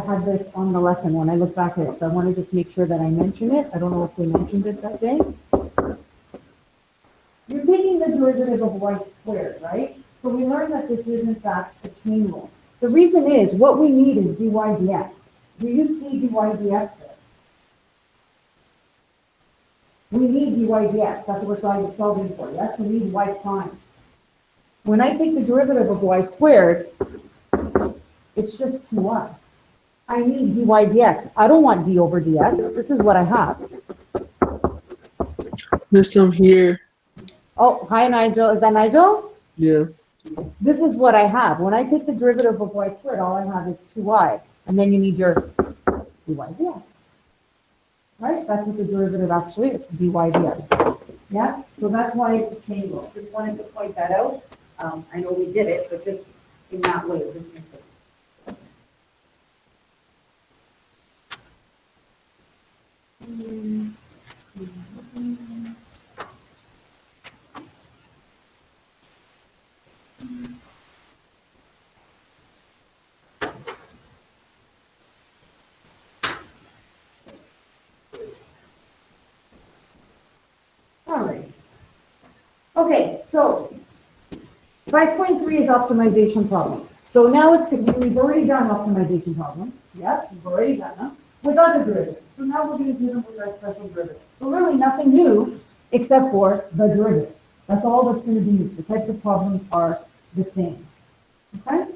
had this on the lesson when I look back at it, so I want to just make sure that I mention it. I don't know if we mentioned it that day. You're taking the derivative of y squared, right? So we learned that this is in fact a chain rule. The reason is, what we need is dy dx. Do you see dy dx there? We need dy dx, that's what we're solving for, yes? We need y prime. When I take the derivative of y squared, it's just 2y. I need dy dx. I don't want d over dx. This is what I have. There's some here. Oh, hi Nigel. Is that Nigel? Yeah. This is what I have. When I take the derivative of y squared, all I have is 2y. And then you need your dy dx. Right? That's what the derivative actually is, dy dx. Yeah? So that's why it's a chain rule. Just wanted to point that out. I know we did it, but just in that way. Just make it. All right. Okay, so 5.3 is optimization problems. So now we've already done optimization problems. Yes, we've already done them with other derivatives. So now we're going to do them with our special derivative. So really nothing new except for the derivative. That's all that's going to be used. The types of problems are the same. Okay?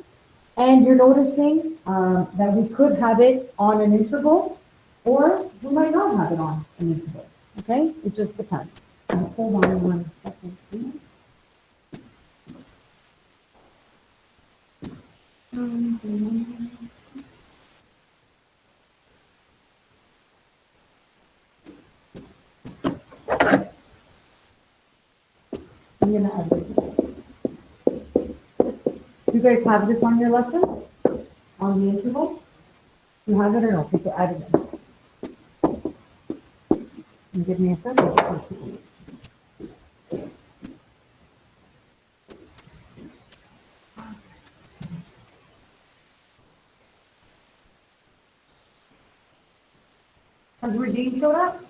And you're noticing that we could have it on an integral, or we might not have it on an integral. Okay? It just depends. Hold on 1 second, please. I'm going to add this. You guys have this on your lesson? On the interval? You have it or no? Okay, so add it in. Give me a second. Has Regine showed up?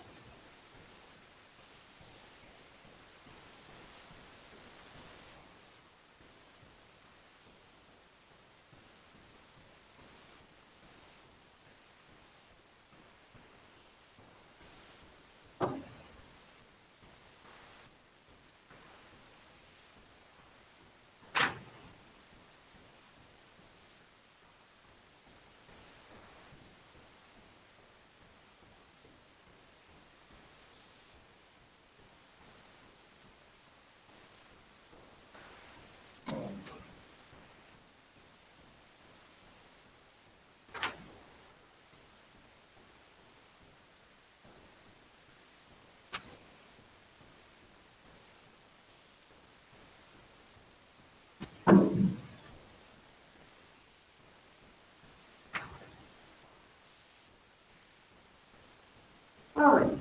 All right.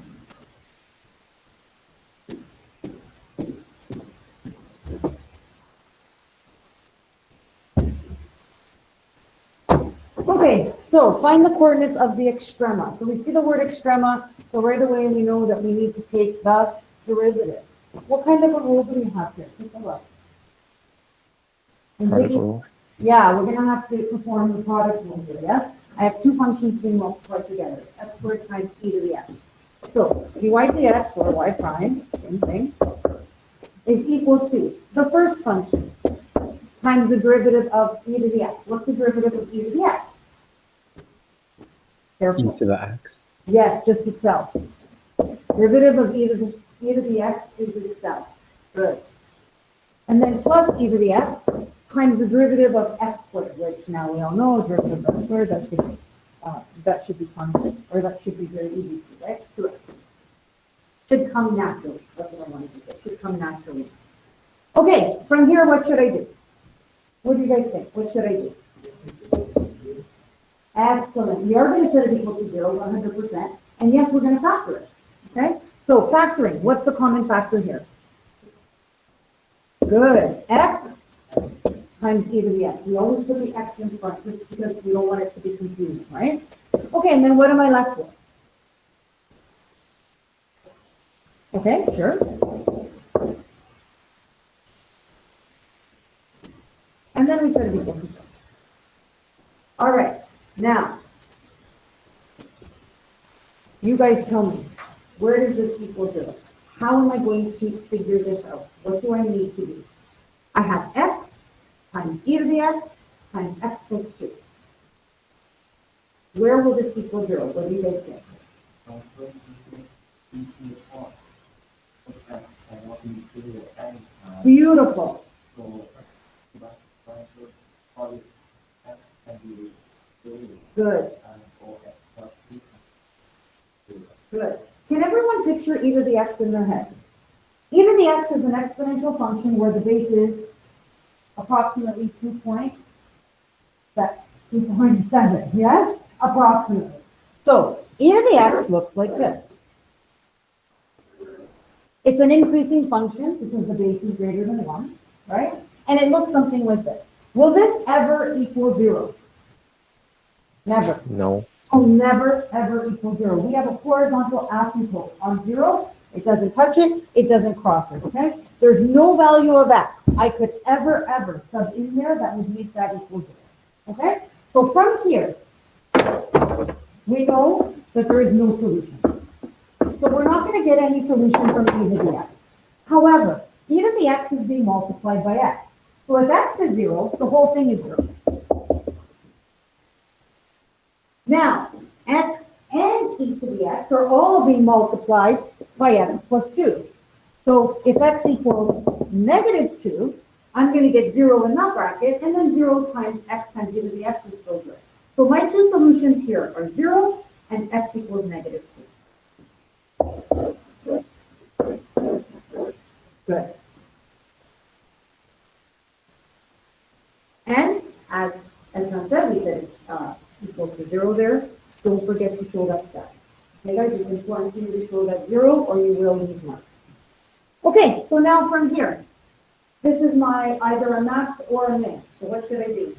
Okay, so find the coordinates of the extrema. So we see the word extrema, so right away we know that we need to take the derivative. What kind of a rule do we have here? Take a look. Product rule. Yeah, we're going to have to perform the product rule here, yes? I have two functions being multiplied together, x squared times e to the x. So dy dx, or y prime, same thing, is equal to the first function times the derivative of e to the x. What's the derivative of e to the x? Careful. E to the x. Yes, just itself. Derivative of e to the x is itself. Good. And then plus e to the x times the derivative of x squared, which now we all know derivative of x squared, that should be constant, or that should be very easy to, right? Correct. Should come naturally. That's what I wanted to say. Should come naturally. Okay, from here, what should I do? What do you guys think? What should I do? Excellent. We are going to set it equal to 0, 100%. And yes, we're going to factor it. Okay? So factoring, what's the common factor here? Good. X times e to the x. We always put the x in front just because we don't want it to be confusing, right? Okay, and then what am I left with? Okay, sure. And then we set it equal to 0. All right, now, you guys tell me, where does this equal 0? How am I going to figure this out? What do I need to do? I have x times e to the x times x plus 2. Where will this equal 0? What do you guys think? Beautiful. Good. Good. Can everyone picture e to the x in their head? E to the x is an exponential function where the base is approximately 2.7, yes? Approximately. So e to the x looks like this. It's an increasing function because the base is greater than 1, right? And it looks something like this. Will this ever equal 0? Never. No. Will never, ever equal 0. We have a horizontal asymptote on 0. It doesn't touch it. It doesn't cross it, okay? There's no value of x I could ever sub in there that would make that equal 0, okay? So from here, we know that there is no solution. So we're not going to get any solution from e to the x. However, e to the x is being multiplied by x. So if x is 0, the whole thing is 0. Now, x and e to the x are all being multiplied by x plus 2. So if x equals negative 2, I'm going to get 0 in that bracket, and then 0 times x times e to the x is still 0. So my two solutions here are 0 and x equals negative 2. Good. And as Sam said, we said equal to 0 there. Don't forget to show that stat. Okay, guys, it's important for you to show that 0 or you will lose marks. Okay, so now from here, this is my either a max or a min. So what should I do?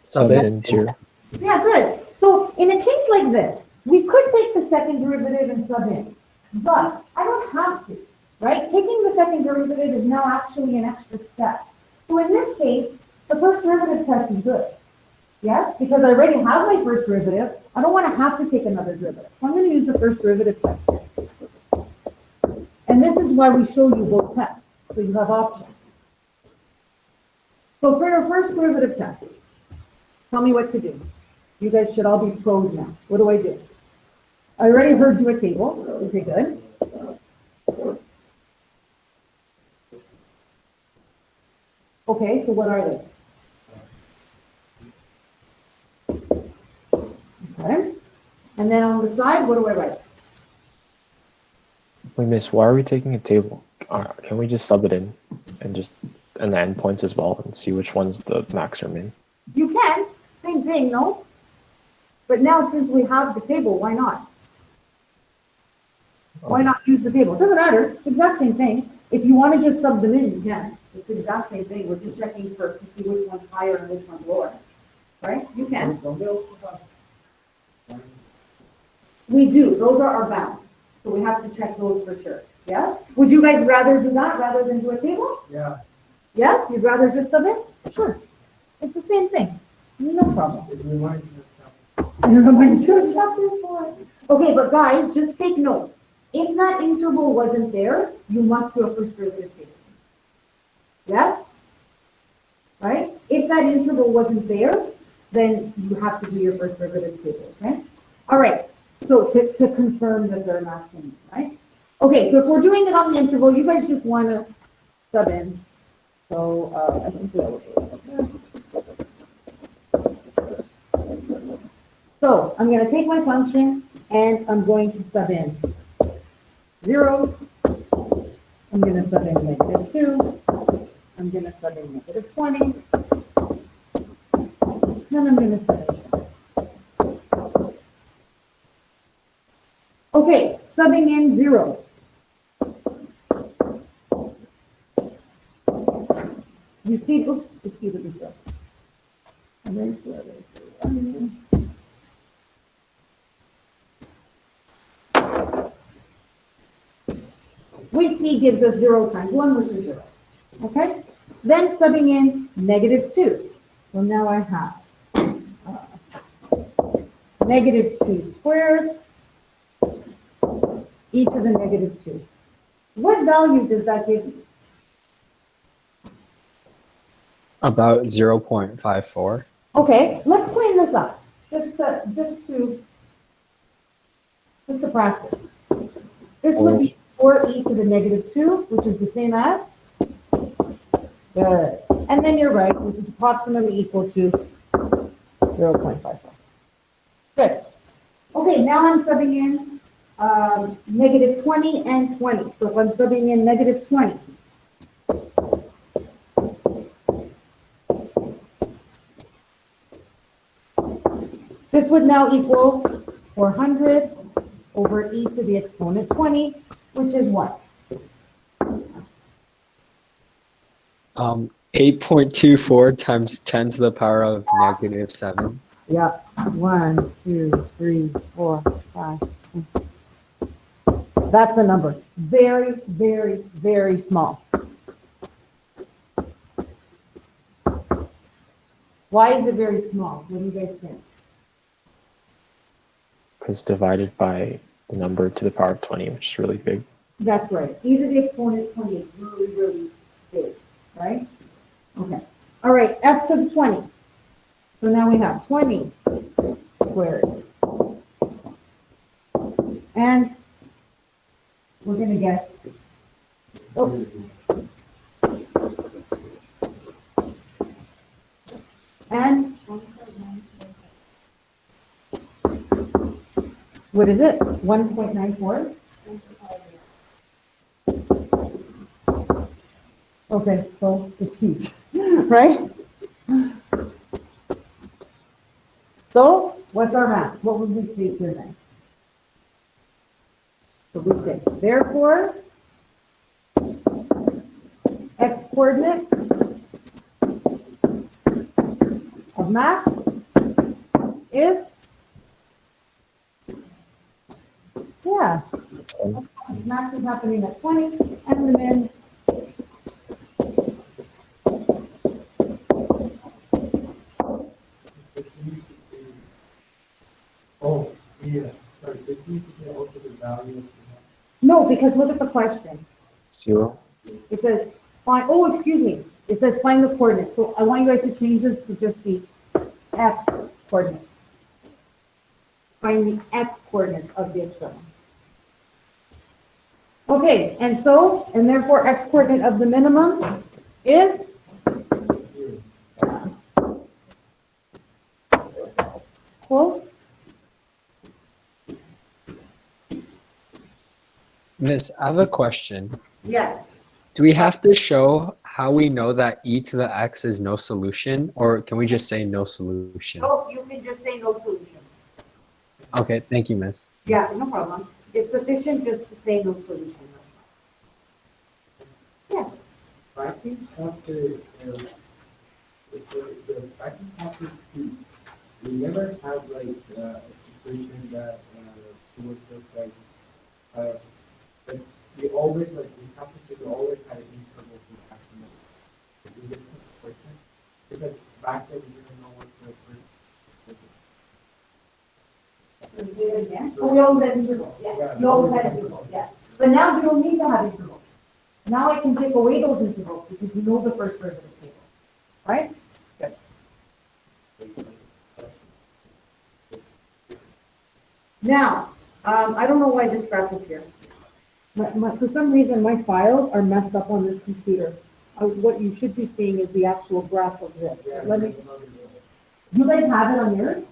Sub it into. Yeah, good. So in a case like this, we could take the second derivative and sub in, but I don't have to, right? Taking the second derivative is now actually an extra step. So in this case, the first derivative test is good. Yes, because I already have my first derivative. I don't want to have to take another derivative. So I'm going to use the first derivative test. And this is why we show you both tests, so you have options. So for your first derivative test, tell me what to do. You guys should all be pros now. What do I do? I already heard you a table. Okay, good. Okay, so what are they? Okay. And then on the side, what do I write? Wait, miss, why are we taking a table? Can we just sub it in and the endpoints as well and see which one's the max or min? You can. Same thing, no? But now since we have the table, why not? Why not use the table? It doesn't matter. It's the exact same thing. If you want to just sub them in, you can. It's the exact same thing. We're just checking first to see which one's higher and which one's lower. Right? You can. We do. Those are our bounds. So we have to check those for sure. Yes? Would you guys rather do that rather than do a table? Yeah. Yes? You'd rather just sub in? Sure. It's the same thing. No problem. It reminds me of It reminds you of chapter 4. Okay, but guys, just take note. If that interval wasn't there, you must do a first derivative table. Yes? Right? If that interval wasn't there, then you have to do your first derivative table, okay? All right, so to confirm that they're matching, right? Okay, so if we're doing it on the interval, you guys just want to sub in. So I think we'll So I'm going to take my function and I'm going to sub in 0. I'm going to sub in negative 2. I'm going to sub in negative 20. Then I'm going to sub in. Okay, subbing in 0. exceed, oops, exceeded the zero. Erase, erase. We see gives us 0 times 1, which is 0. Okay? Then subbing in -2. So now I have -2 squared e to the -2. What value does that give you? About 0.54. Okay, let's clean this up. Just to practice. This would be 4e to the -2, which is the same as? Good. And then you're right, which is approximately equal to 0.54. Good. Okay, now I'm subbing in -20 and 20. So if I'm subbing in -20, this would now equal 400 over e to the exponent 20, which is what? 8.24 times 10 to the power of -7. Yeah, 1, 2, 3, 4, 5, 6. That's the number. Very, very, very small. Why is it very small? What do you guys think? Because divided by the number to the power of 20, which is really big. That's right. E to the exponent 20 is really, really big, right? Okay. All right, f to the 20. So now we have 20 squared. And we're going to get, oh. And what is it? 1.94? Okay, so it's huge, right? So what's our math? What would we say here then? So we say, therefore, x coordinate of max is, yeah, max is happening at 20 and the min Oh, yeah, sorry, this needs to be also the value of no, because look at the question. 0. It says, find, oh, excuse me. It says find the coordinates. So I want you guys to change this to just the x coordinates. Find the x coordinates of the external. Okay, and so, and therefore x coordinate of the minimum is? Close? Miss, I have a question. Yes. Do we have to show how we know that e to the x is no solution, or can we just say no solution? Oh, you can just say no solution. Okay, thank you, Miss. Yeah, no problem. It's sufficient just to say no solution. Yeah. fractions after, the fractions after 2. We never have like, a situation that, towards just like we always, like, we have to always had an interval to maximum. In this question, because back then we didn't know what the first. Say it again. Oh, we always had intervals, yeah. We always had intervals, yeah. But now we don't need to have intervals. Now I can take away those intervals because you know the first word of the table, right? Good. Now, I don't know why this graph is here. For some reason, my files are messed up on this computer. What you should be seeing is the actual graph of this. Let me. You guys have it on yours?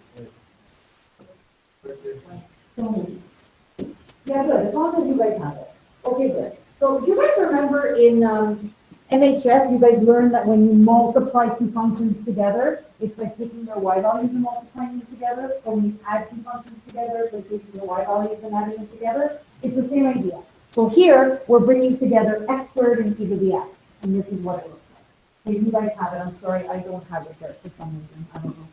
Yeah, good. As long as you guys have it. Okay, good. So do you guys remember in MHS, you guys learned that when you multiply two functions together, it's like taking their y values and multiplying them together. Or when you add two functions together, it's like taking the y values and adding them together. It's the same idea. So here, we're bringing together x squared and e to the x. And this is what it looks like. If you guys have it, I'm sorry, I don't have it there for some reason, I don't know.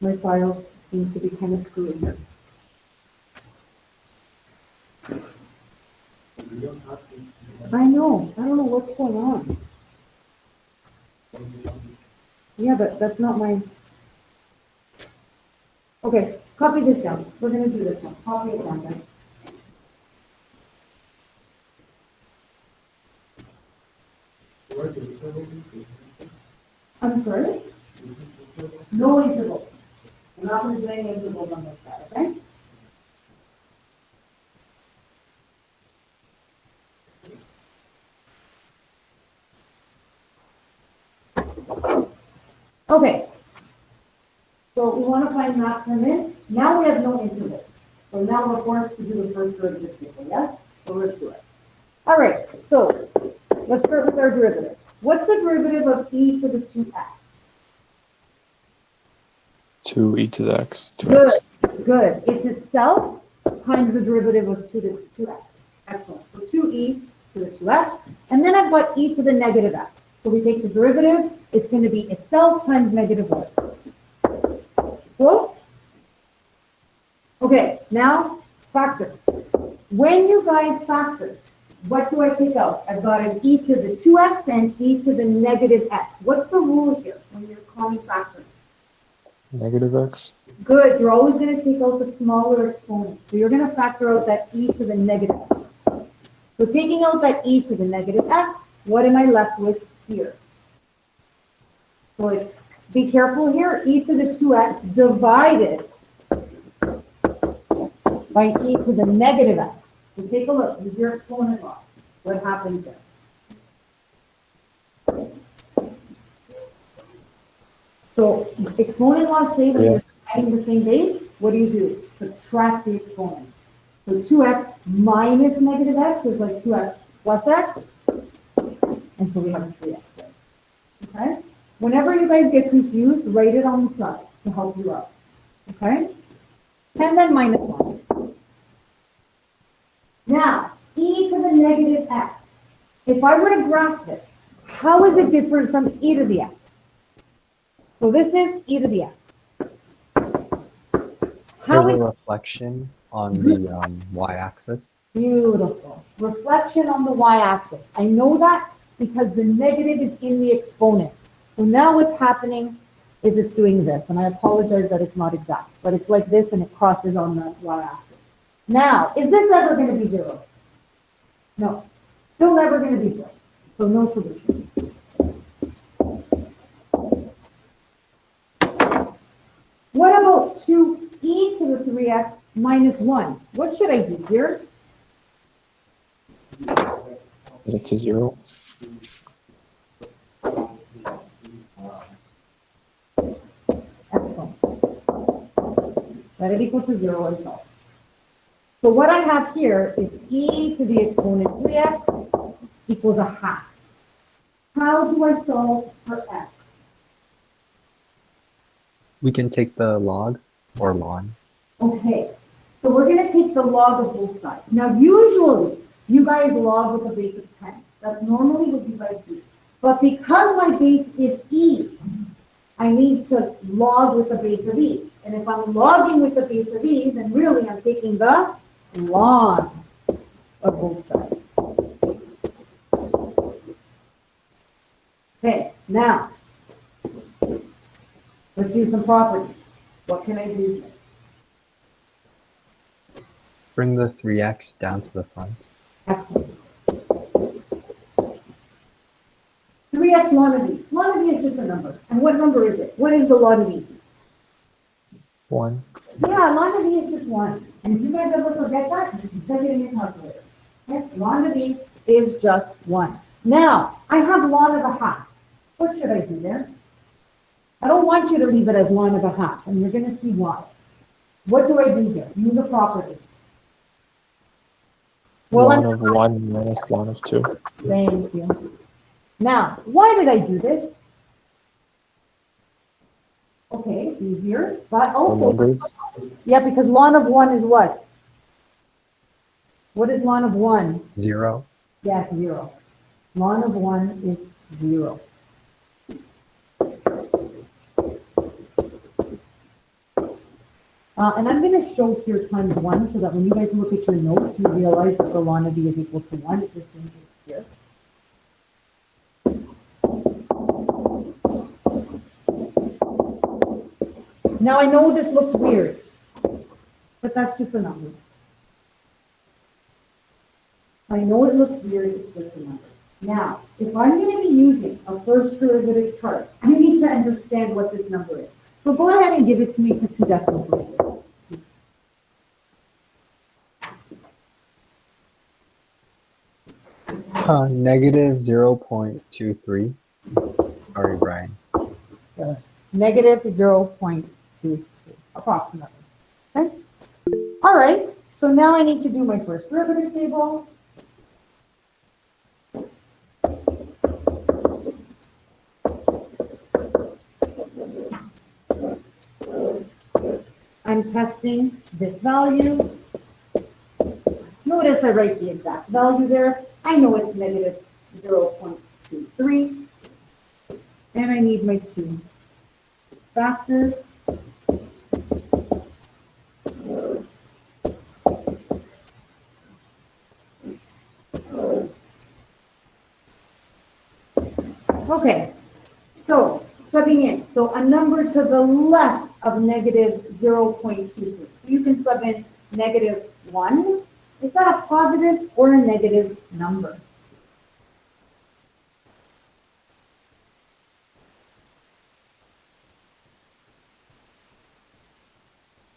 My files seem to be kind of screwed here. We don't have to. I know, I don't know what's going on. Yeah, but that's not my. Okay, copy this down. We're gonna do this one. Copy it down, guys. Where the interval is. I'm sorry? No intervals. I'm not gonna do any intervals on this side, okay? Okay. So we want to find maximum. Now we have no interval. So now we're forced to do the first derivative table, yes? So let's do it. All right, so let's start with our derivative. What's the derivative of e to the 2x? 2e to the x. 2x. Good, good. It's itself times the derivative of 2 to 2x. Excellent. So 2e to the 2x. And then I've got e to the negative x. So we take the derivative, it's going to be itself times negative 1. Cool? Okay, now factor. When you guys factor, what do I take out? I've got an e to the 2x and e to the negative x. What's the rule here when you're calling factors? Negative x. Good, you're always going to take out the smaller exponent. So you're going to factor out that e to the negative x. So taking out that e to the negative x, what am I left with here? So be careful here, e to the 2x divided by e to the negative x. So take a look, use your exponent law. What happens there? So exponent laws say when you're adding the same base, what do? Subtract the exponent. So 2x minus negative x is like 2x plus x. And so we have a 3x there. Okay? Whenever you guys get confused, write it on the side to help you out. Okay? And then minus 1. Now, e to the negative x. If I were to graph this, how is it different from e to the x? So this is e to the x. How There's is a reflection on the y-axis. beautiful? Reflection on the y-axis. I know that because the negative is in the exponent. So now what's happening is it's doing this, and I apologize that it's not exact, but it's like this and it crosses on the y-axis. Now, is this ever going to be 0? No. Still never going to be 0. So no solution. What about 2e to the 3x minus 1? What should I do here? Set it to 0. Excellent. Let it equal to 0 and solve. So what I have here is e to the exponent 3x equals a half. How do I solve for x? We can take the log or ln. Okay, so we're going to take the log of both sides. Now, usually, you guys log with a base of 10. That's normally what you guys do. But because my base is e, I need to log with the base of e. And if I'm logging with the base of e, then really I'm taking the log of both sides. Okay, now, let's do some properties. What can I do here? Bring the 3x down to the front. Excellent. 3x ln of e. Ln of e is just a number. And what number is it? What is the ln of e? 1. Yeah, ln of e is just 1. And if you guys ever forget that, you can check it in your calculator. Okay? Ln of e is just 1. Now, I have ln of a half. What should I do there? I don't want you to leave it as ln of a half, and you're going to see why. What do I do here? Use a property. Well, Ln of 1 minus ln of 2. Thank you. Now, why did I do this? Okay, easier, but also, Numbers. yeah, because ln of 1 is what? What is ln of 1? 0. Yes, 0. Ln of 1 is 0. And I'm going to show here times 1 so that when you guys look at your notes, you realize that the ln of b is equal to 1. It just changes here. Now I know this looks weird, but that's just a number. I know it looks weird, it's just a number. Now, if I'm going to be using a first derivative chart, I need to understand what this number is. So go ahead and give it to me to 2 decimal places. Negative 0.23. Sorry, Brian. Negative 0.23, approximately. Okay? All right, so now I need to do my first derivative table. I'm testing this value. Notice I write the exact value there. I know it's negative 0.23. And I need my 2 factors. Okay, so subbing in. So a number to the left of negative 0.23. So you can sub in negative 1. Is that a positive or a negative number?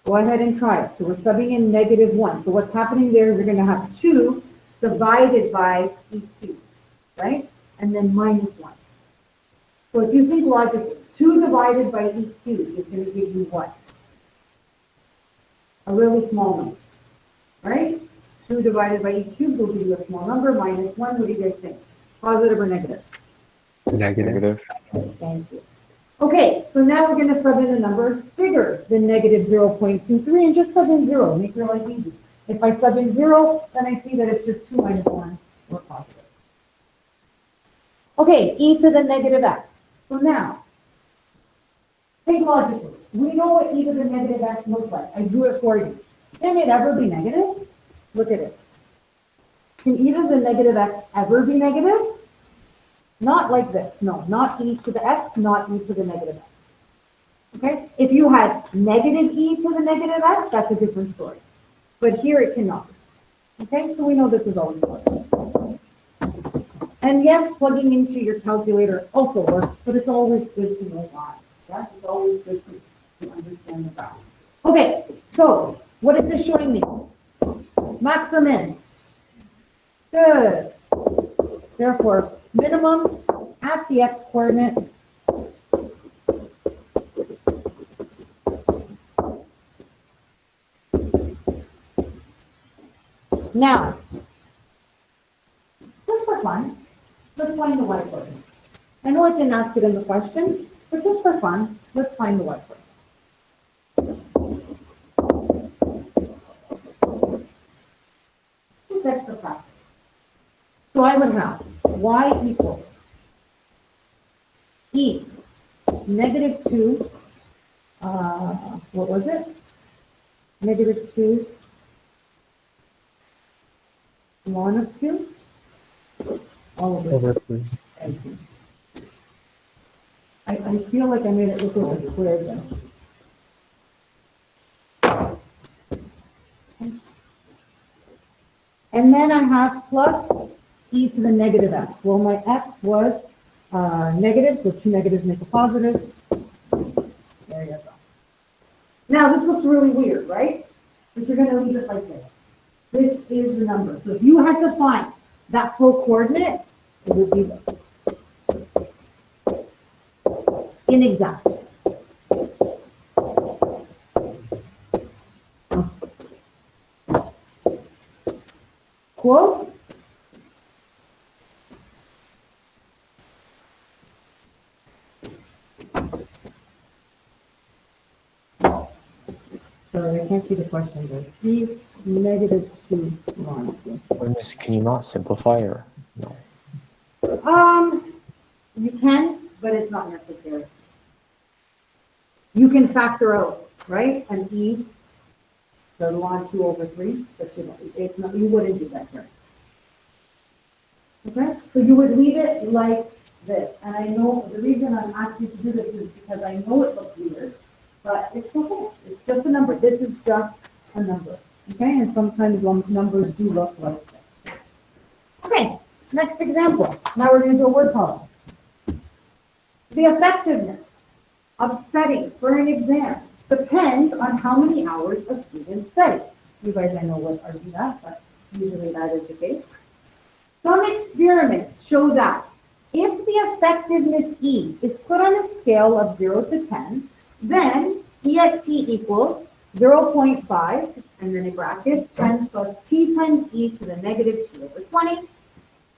Go ahead and try it. So we're subbing in negative 1. So what's happening there, we're going to have 2 divided by e cubed, right? And then minus 1. So if you think logically, 2 divided by e cubed is going to give you what? A really small number, right? 2 divided by e cubed will give you a small number, minus 1. What do you guys think? Positive or negative? Negative. Thank you. Okay, so now we're going to sub in a number bigger than negative 0.23 and just sub in 0. Make your life easy. If I sub in 0, then I see that it's just 2 minus 1 or positive. Okay, e to the negative x. So now, think logically. We know what e to the negative x looks like. I drew it for you. Can it ever be negative? Look at it. Can e to the negative x ever be negative? Not like this. No, not e to the x, not e to the negative x. Okay? If you had negative e to the negative x, that's a different story. But here it cannot. Okay? So we know this is always possible. And yes, plugging into your calculator also works, but it's always good to know why. Yeah? It's always good to understand the value. Okay, so what is this showing me? Max or min? Good. Therefore, minimum at the x coordinate now, just for fun, let's find the y coordinate. I know I didn't ask it in the question, but just for fun, let's find the y coordinate. Just extra practice. So I would have y equals e negative 2, what was it? Negative 2 ln of 2, all of it. Over 3. Thank you. I feel like I made it look like a square then. And then I have plus e to the negative x. Well, my x was negative, so 2 negatives make a positive. There you go. Now, this looks really weird, right? But you're going to leave it like this. This is the number. So if you had to find that full coordinate, it would be this. Inexact. Cool? Sorry, I can't see the question there. E negative 2 ln. Miss, can you not simplify or no? You can, but it's not necessary. You can factor out, right? An e, the log 2 over 3, but you know, it's not, you wouldn't do that here. Okay, so you would leave it like this. And I know the reason I'm asking you to do this is because I know it looks weird, but it's okay. It's just a number. This is just a number. Okay, and sometimes numbers do look like this. Okay, next example. Now we're going to do a word problem. The effectiveness of studying for an exam depends on how many hours a student studies. You guys, I know, would argue that, but usually that is the case. Some experiments show that if the effectiveness E is put on a scale of 0 to 10, then E at T equals 0.5, and then in brackets, 10 plus T times E to the negative 2 over 20,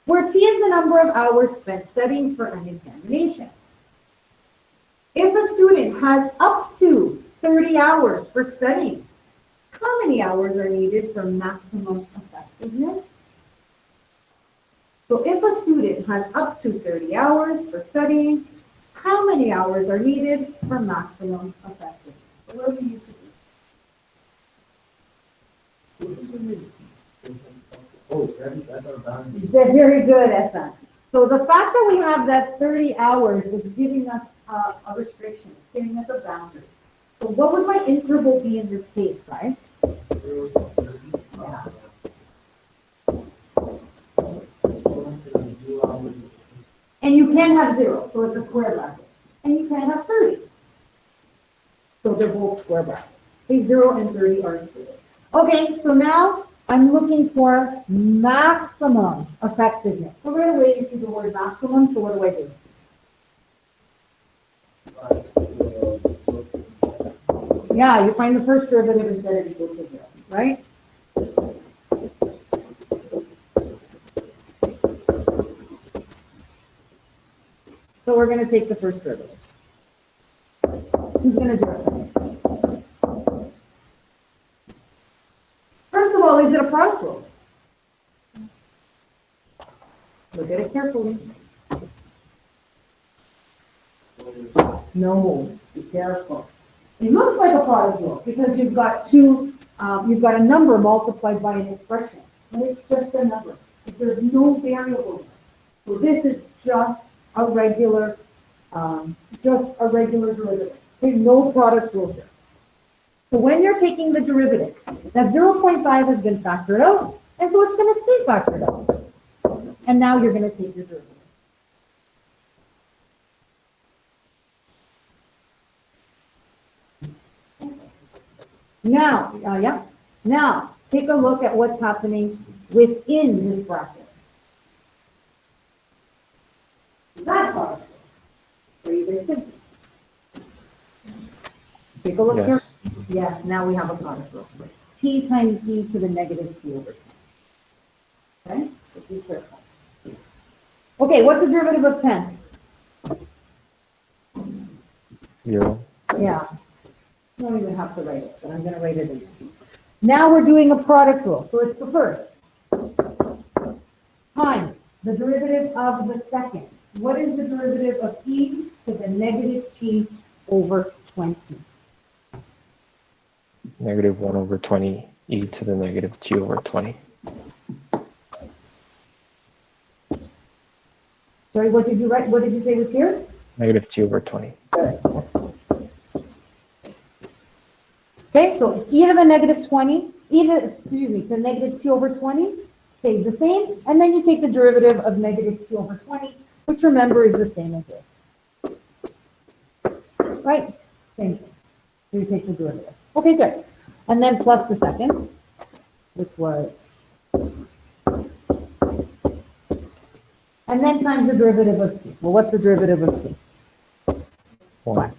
where T is the number of hours spent studying for an examination. If a student has up to 30 hours for studying, how many hours are needed for maximum effectiveness? So if a student has up to 30 hours for studying, how many hours are needed for maximum effectiveness? So what do you do? Oh, that's our boundary. Very good, Essa. So the fact that we have that 30 hours is giving us a restriction, it's giving us a boundary. So what would my interval be in this case, guys? Yeah. And you can have 0, so it's a square bracket. And you can have 30. So they're both square brackets. Okay, 0 and 30 are included. Okay, so now I'm looking for maximum effectiveness. So right away you see the word maximum, so what do I do? Yeah, you find the first derivative instead of equal to 0, right? So we're going to take the first derivative. Who's going to do it? First of all, is it a product rule? Look at it carefully. No, be careful. It looks like a product rule because you've got you've got a number multiplied by an expression. And it's just a number. There's no variable. So this is just a regular derivative. There's no product rule here. So when you're taking the derivative, that 0.5 has been factored out, and so it's going to stay factored out. And now you're going to take your derivative. Now, take a look at what's happening within this bracket. That part. Are you guys thinking? Take a look here. Yes. Yes, now we have a product rule. T times E to the negative T over 10. Okay? So be careful. Okay, what's the derivative of 10? 0. Yeah. I don't even have to write it, but I'm going to write it in. Now we're doing a product rule. So it's the first times the derivative of the second. What is the derivative of E to the negative T over 20? Negative 1 over 20 e to the negative t over 20. Sorry, what did you write? What did you say was here? Negative t over 20. Good. Okay, so e to the negative 20, to the negative t over 20 stays the same, and then you take the derivative of negative t over 20, which remember is the same as this. Right? Same thing. So you take the derivative. Okay, good. And then plus the second, which was, and then times the derivative of t. Well, what's the derivative of t? 1.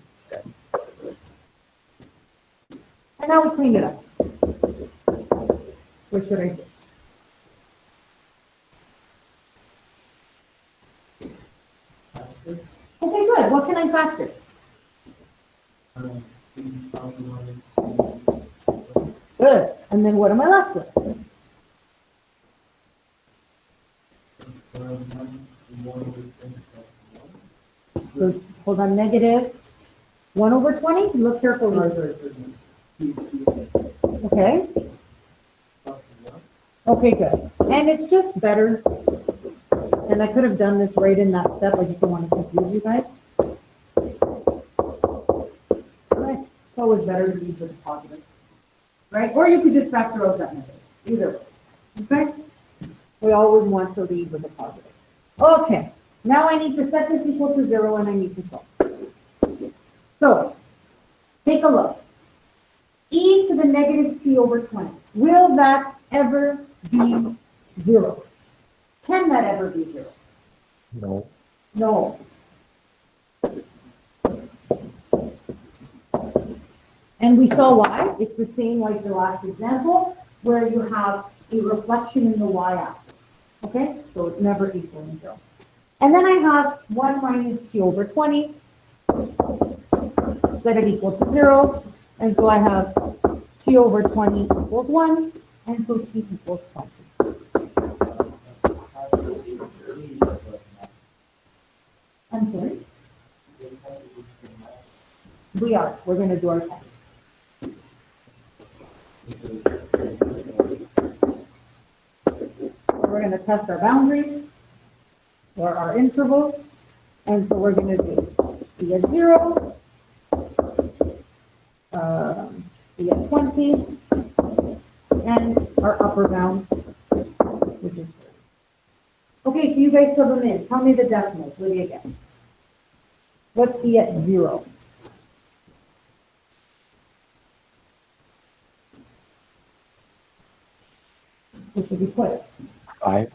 And now we clean it up. What should I do? Okay, good. What can I factor? Good. And then what am I left with? 1 over 10 plus 1. So hold on, negative 1 over 20, look carefully. Sorry, Okay, plus 1. okay, good. And it's just better, and I could have done this right in that step, I just don't want to confuse you guys. Right, it's always better to lead with a positive, right? Or you could just factor out that negative, either way, okay? We always want to lead with a positive. Okay, now I need to set this equal to 0 and I need to solve. So, take a look. E to the negative t over 20. Will that ever be 0? Can that ever be 0? No. No. And we saw why. It's the same like the last example, where you have a reflection in the y-axis. Okay? So it's never equaling 0. And then I have 1 minus t over 20. Set it equal to 0. And so I have t over 20 equals 1. And so t equals 20. I'm sorry? We are. We're going to do our test. We're going to test our boundaries or our intervals. And so we're going to do e at 0, e at 20, and our upper bound, which is 30. Okay, so you guys fill them in. Tell me the decimals. What do you get? What's e at 0? What should we put? 5.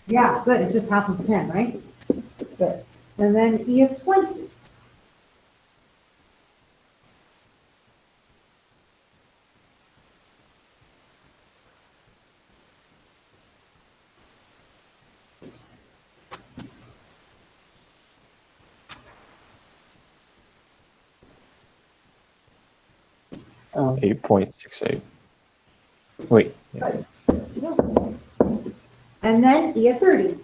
Yeah, good. It's just half of 10, right? Good. And then e of 20. Um, 8.68. Wait. Yeah. And then e of 30.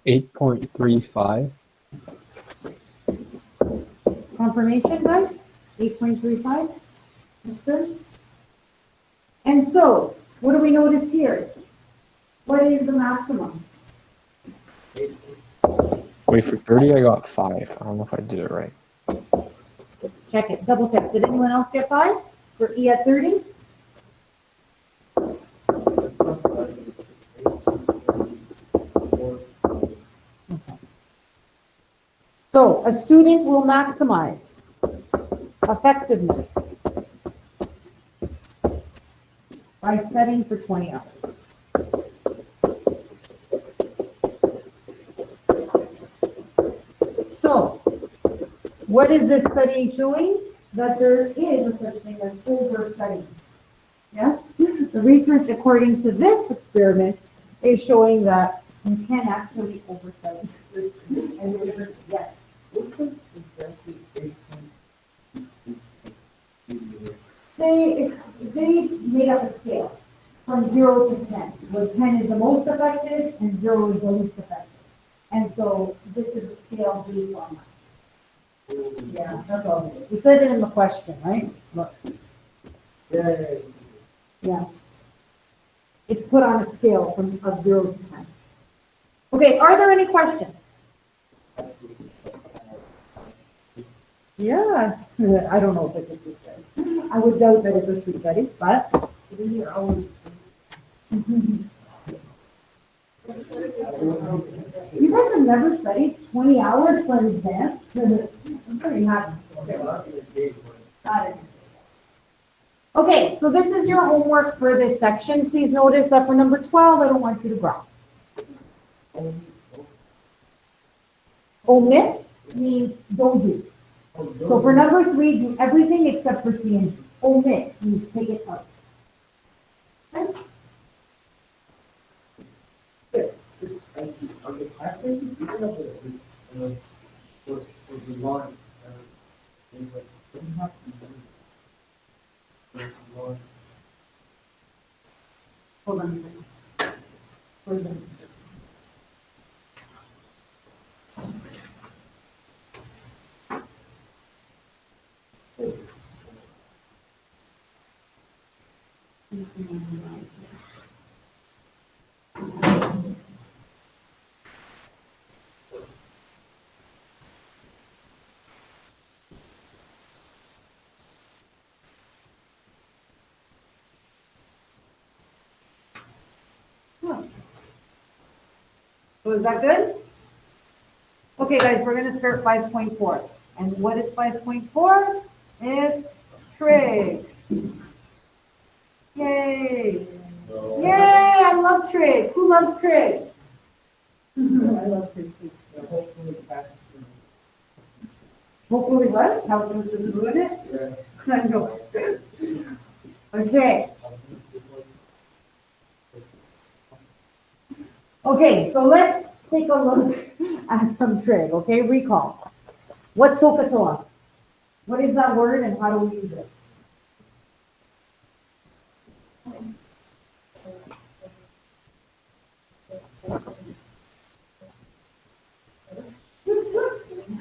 $8.35. Confirmation, guys? 8.35? That's good. And so, what do we notice here? What is the maximum? Wait, for 30, I got 5. I don't know if I did it right. Check it, double check. Did anyone else get 5 for e at 30? So a student will maximize effectiveness by studying for 20 hours. So what is this study showing? That there is a such thing as over-studying. Yes? The research according to this experiment is showing that you can actually overstudy. And yes. They made up a scale from 0 to 10, where 10 is the most effective and 0 is the least effective. And so this is a scale based on that. Yeah, that's all it is. We said it in the question, right? Look. Yeah. It's put on a scale from of 0 to 10. Okay, are there any questions? Yeah, I don't know if it's a true study. I would doubt that it's a true study, but we are always. You guys have never studied 20 hours for an exam? I'm sure you haven't. Got it. Okay, so this is your homework for this section. Please notice that for number 12, I don't want you to graph. Omit means don't do. So for number 3, do everything except for C and D. Omit means take it out. On the pathways, even of for the lawn, things like, don't have to use the lawn. Hold on a second. Hold on. So is that good? Okay, guys, we're gonna start 5.4. And what is 5.4? It's trig. Yay! Yay! I love trig. Who loves trig? I love to, hopefully pass. Hopefully what? Calculus doesn't ruin it? Yeah. I know. Okay. Okay, so let's take a look at some trig, okay? Recall. What's SOHCAHTOA? What is that word and how do we use it?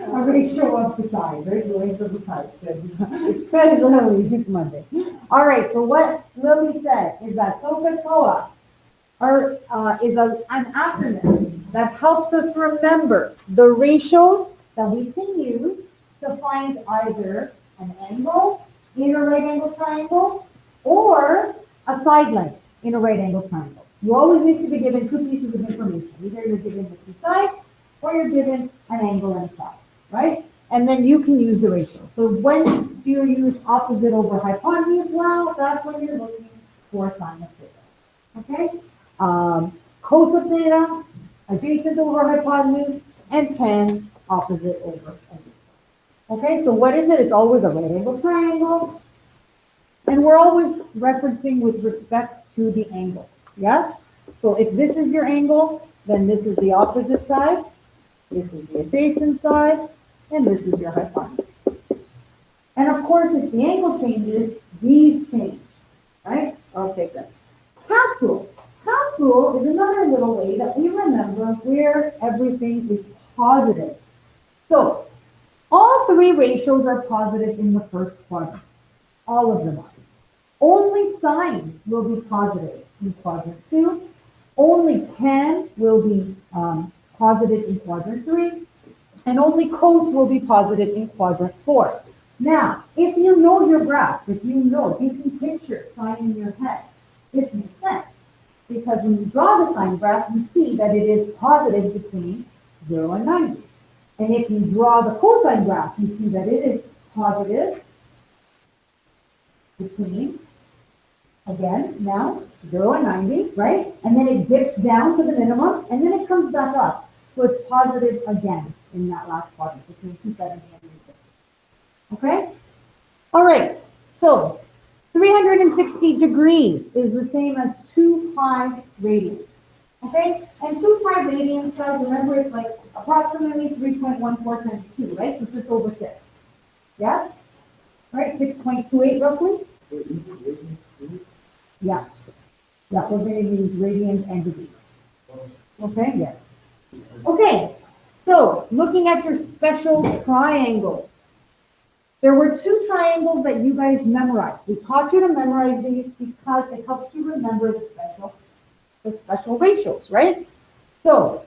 A ratio of the sides, right? The length of the sides. Good. Good, Lily. It's Monday. All right, so what Lily said is that SOHCAHTOA is an acronym that helps us remember the ratios that we can use to find either an angle in a right angle triangle or a side length in a right angle triangle. You always need to be given two pieces of information. Either you're given the two sides or you're given an angle and a side, right? And then you can use the ratio. So when do you use opposite over hypotenuse? Well, that's when you're looking for sine of theta. Okay? Cos of theta, adjacent over hypotenuse, and tan, opposite over adjacent. Okay, so what is it? It's always a right angle triangle. And we're always referencing with respect to the angle. Yes? So if this is your angle, then this is the opposite side, this is the adjacent side, and this is your hypotenuse. And of course, if the angle changes, these change. Right? Okay, good. Task rule. Task rule is another little way that we remember where everything is positive. So, all three ratios are positive in the first quadrant. All of them are. Only sine will be positive in quadrant 2. Only tan will be positive in quadrant 3. And only cos will be positive in quadrant 4. Now, if you know your graphs, if you can picture sine in your head, this makes sense. Because when you draw the sine graph, you see that it is positive between 0 and 90. And if you draw the cosine graph, you see that it is positive between, again, now, 0 and 90, right? And then it dips down to the minimum, and then it comes back up. So it's positive again in that last quadrant, between 270 and 360. Okay? All right, so 360 degrees is the same as 2 pi radians. Okay? And 2 pi radians, guys, remember, it's like approximately 3.14 times 2, right? So just over 6. Yes? Right? 6.28 roughly? Yeah. Yeah, we're going to use radians and degrees. Okay? Yes. Okay. So, looking at your special triangles. There were 2 triangles that you guys memorized. We taught you to memorize these because it helps you remember the special ratios, right? So,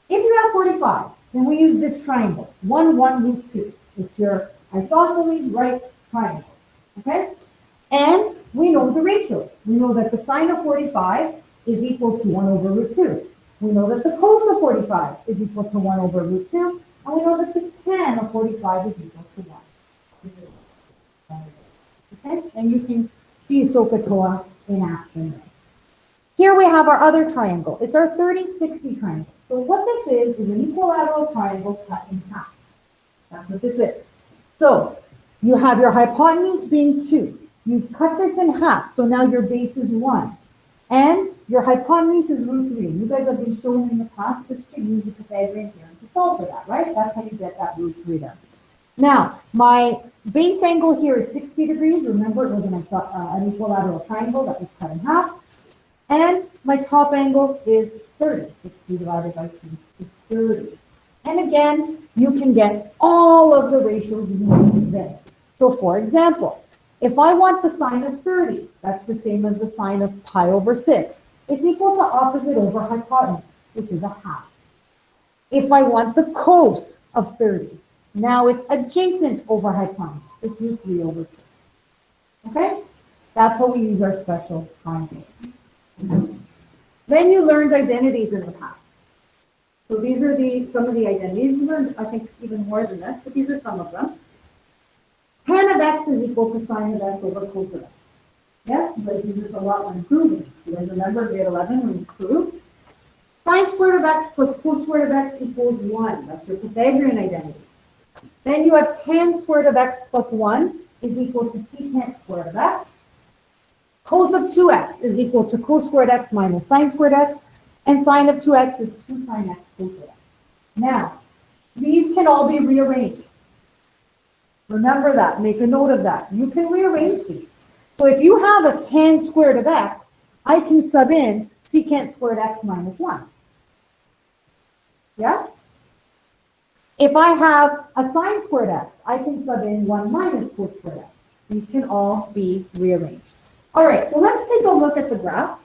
if you have 45, then we use this triangle, 1, 1, root 2. It's your isosceles right triangle, okay? And we know the ratios. We know that the sine of 45 is equal to 1 over root 2. We know that the cos of 45 is equal to 1 over root 2. And we know that the tan of 45 is equal to 1. Okay, and you can see SOHCAHTOA in action there. Here we have our other triangle. It's our 30-60 triangle. So what this is an equilateral triangle cut in half. That's what this is. So you have your hypotenuse being 2. You cut this in half, so now your base is 1. And your hypotenuse is root 3. You guys have been shown in the past just to use the Pythagorean theorem to solve for that, right? That's how you get that root 3 there. Now, my base angle here is 60 degrees. Remember, it was an equilateral triangle that was cut in half. And my top angle is 30. 60 divided by 2 is 30. And again, you can get all of the ratios using this. So for example, if I want the sine of 30, that's the same as the sine of pi over 6. It's equal to opposite over hypotenuse, which is a half. If I want the cos of 30, now it's adjacent over hypotenuse. It's root 3 over 2. Okay? That's how we use our special triangle. Then you learned identities in the past. So these are some of the identities. You learned, I think, even more than this, but these are some of them. Tan of x is equal to sine of x over cos of x. Yes, but I use this a lot when proving. You guys remember grade 11 when we proved? Sine squared of x plus cos squared of x equals 1. That's your Pythagorean identity. Then you have tan squared of x plus 1 is equal to secant squared of x. Cos of 2x is equal to cos squared x minus sine squared x. And sine of 2x is 2 sine x cos of x. Now, these can all be rearranged. Remember that. Make a note of that. You can rearrange these. So if you have a tan squared of x, I can sub in secant squared x minus 1. Yes? If I have a sine squared x, I can sub in 1 minus cos squared x. These can all be rearranged. All right, so let's take a look at the graphs,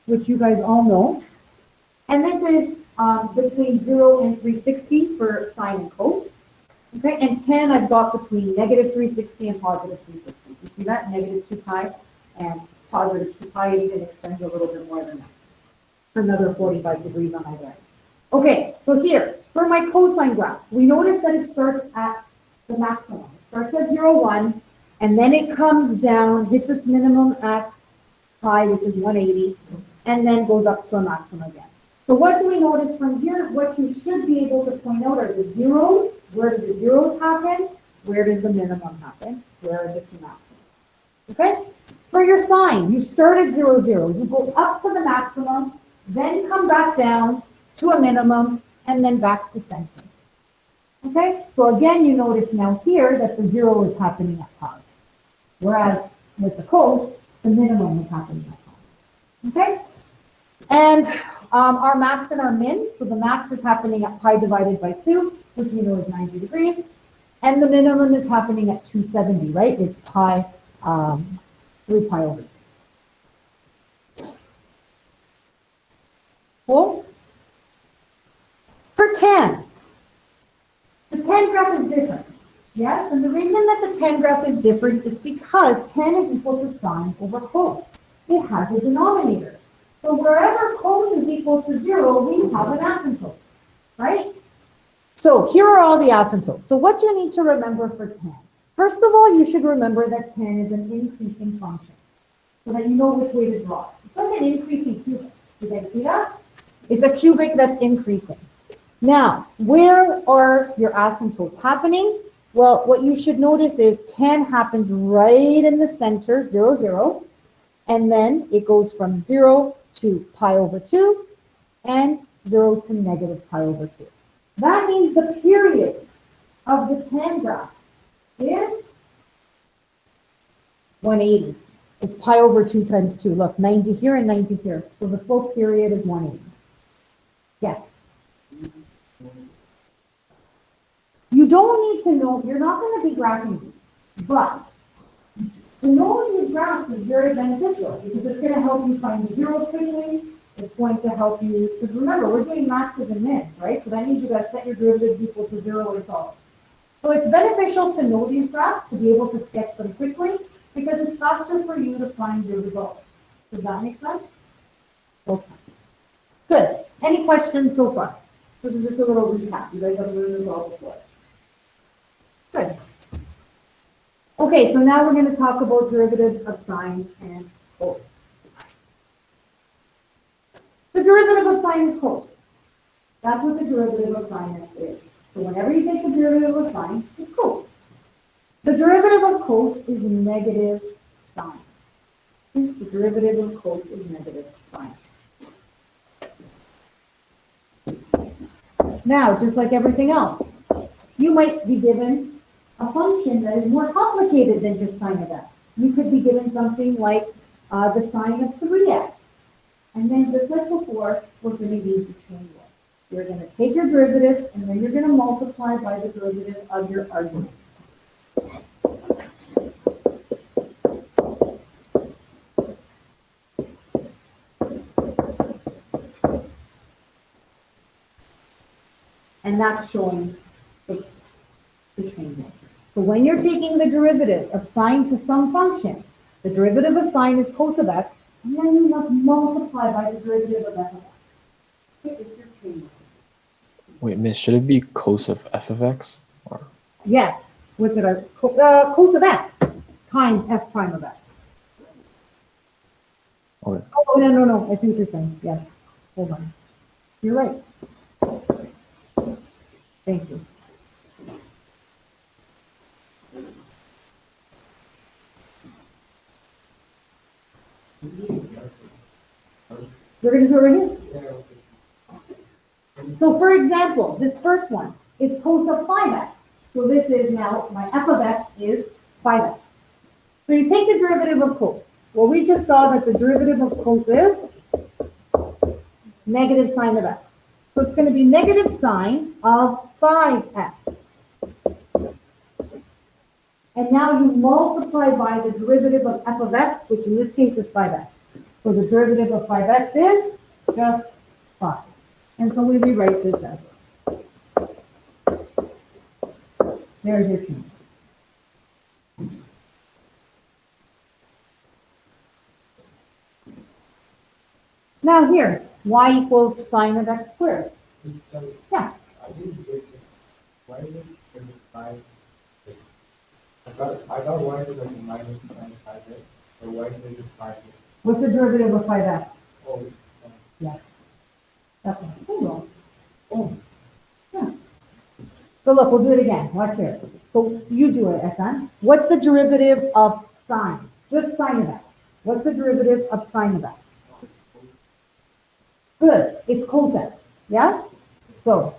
which you guys all know. And this is between 0 and 360 for sine and cos. Okay, and 10 I've got between negative 360 and positive 360. You see that? Negative 2 pi and positive 2 pi even extends a little bit more than that. For another 45 degrees on either end. Okay, so here, for my cosine graph, we notice that it starts at the maximum. It starts at 0, 1, and then it comes down, hits its minimum at pi, which is 180, and then goes up to a maximum again. So what do we notice from here? What you should be able to point out are the zeros. Where do the zeros happen? Where does the minimum happen? Where are the two maximums? Okay? For your sine, you start at 0, 0. You go up to the maximum, then come back down to a minimum, and then back to center. Okay? So again, you notice now here that the 0 is happening at pi. Whereas with the cos, the minimum is happening at pi. Okay? And our max and our min, so the max is happening at pi divided by 2, which we know is 90 degrees. And the minimum is happening at 270, right? It's pi, 3 pi over 2. Cool? For tan, the tan graph is different. Yes, and the reason that the tan graph is different is because tan is equal to sine over cos. It has a denominator. So wherever cos is equal to 0, we have an asymptote, right? So here are all the asymptotes. So what you need to remember for tan. First of all, you should remember that tan is an increasing function, so that you know which way to draw it. It's like an increasing cubic. You guys see that? It's a cubic that's increasing. Now, where are your asymptotes happening? Well, what you should notice is tan happens right in the center, 0, 0, and then it goes from 0 to pi over 2 and 0 to negative pi over 2. That means the period of the tan graph is 180. It's pi over 2 times 2. Look, 90 here and 90 here. So the full period is 180. Yes. You don't need to know, you're not going to be graphing these, but to know these graphs is very beneficial because it's going to help you find the zeros quickly. It's going to help you, because remember, we're doing maxes and mins, right? So that means you got to set your derivatives equal to 0 or solve. So it's beneficial to know these graphs, to be able to sketch them quickly, because it's faster for you to find your results. Does that make sense? Okay. Good. Any questions so far? This is just a little recap. You guys have learned this all before. Good. Okay, so now we're going to talk about derivatives of sine and cos. The derivative of sine is cos. That's what the derivative of sine is. So whenever you take the derivative of sine, it's cos. The derivative of cos is negative sine. The derivative of cos is negative Fine. Now, just like everything else, you might be given a function that is more complicated than just sine of x. You could be given something like the sine of 3x. And then just like before, we're going to use the chain rule. You're going to take your derivative, and then you're going to multiply by the derivative of your argument. And that's showing the chain rule. So when you're taking the derivative of sine to some function, the derivative of sine is cos of x, and then you must multiply by the derivative of f of x. Okay, it's your chain rule. Wait, miss, should it be cos of f of x? Or Yes, with it, cos of x times f prime of x. okay. Oh, no, I see what you're saying, yes. Hold on. You're right. Thank you. We're going to do it right here. Yeah, okay. So for example, this first one is cos of 5x. So this is now, my f of x is 5x. So you take the derivative of cos. Well, we just saw that the derivative of cos is negative sine of x. So it's going to be negative sine of 5x. And now you multiply by the derivative of f of x, which in this case is 5x. So the derivative of 5x is just 5. And so we rewrite this as there's your change. Now here, y equals sine of x squared. Yeah, I didn't get it. Why is it 5? I got why is it like minus 95x, or why is it just 5? what's the derivative of 5x? Oh, Yeah. That's one. Oh, oh, yeah. So look, we'll do it again. Watch here. So you do it, Esan. What's the derivative of sine? Just sine of x. What's the derivative of sine of x? Good. It's cos x. Yes? So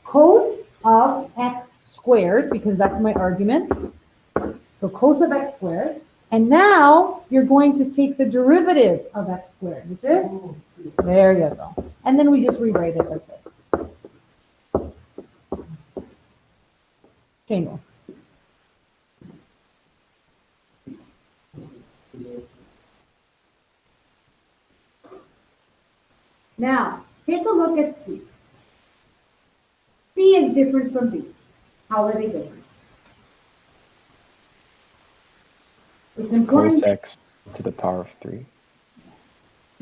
cos of x squared, because that's my argument. So cos of x squared. And now you're going to take the derivative of x squared, which is, there you go. And then we just rewrite it like this. Chain rule. Now, take a look at C. C is different from B. How are they different? It's It's important. cos x to the power of 3.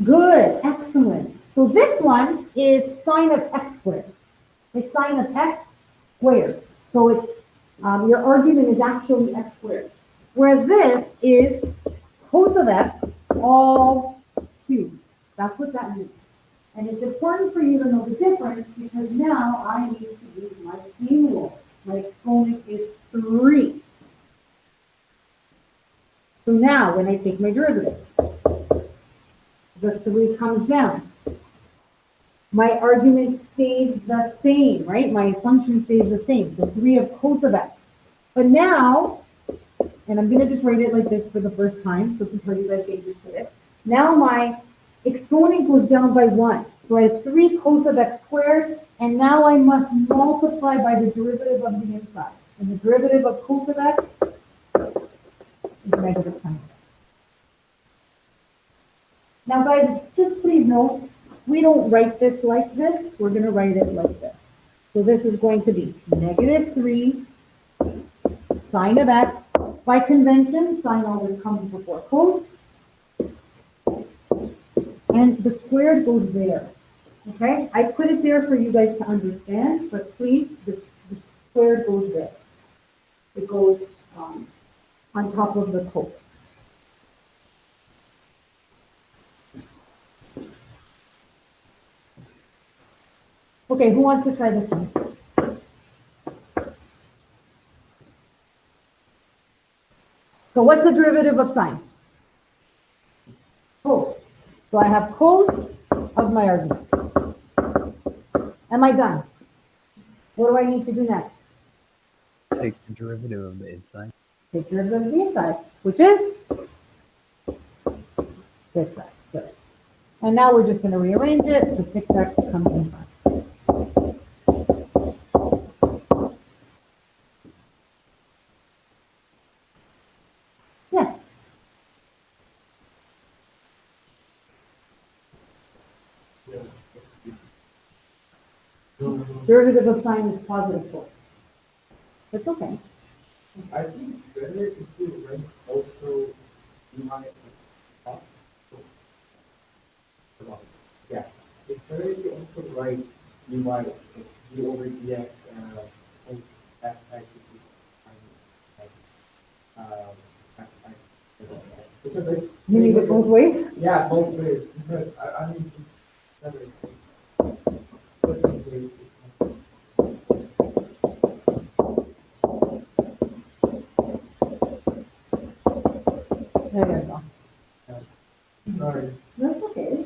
Good, excellent. So this one is sine of x squared. It's sine of x squared. So it's your argument is actually x squared. Whereas this is cos of x all cubed. That's what that means. And it's important for you to know the difference because now I need to use my chain rule. My exponent is 3. So now when I take my derivative, the 3 comes down. My argument stays the same, right? My function stays the same, the 3 of cos of x. But now, and I'm going to just write it like this for the first time, so before you guys get used to it. Now my exponent goes down by 1. So I have 3 cos of x squared, and now I must multiply by the derivative of the inside. And the derivative of cos of x is negative sine. Now guys, just please note, we don't write this like this, we're going to write it like this. So this is going to be negative 3 sine of x. By convention, sine always comes before cos. And the squared goes there. Okay? I put it there for you guys to understand, but please, the squared goes there. It goes on top of the cos. Okay, who wants to try this one? So what's the derivative of sine? So I have cos of my argument. Am I done? What do I need to do next? Take the derivative of the inside. Take derivative of the inside, which is 6x. Good. And now we're just going to rearrange it. The 6x comes in front. Yeah. Derivative of sine is positive 4. That's okay. I think better if you write also you might yeah. It's better if you also write you might d over dx post f x because I, You need it both ways? yeah, both ways. Because I mean it's better. There you go. Sorry. That's okay.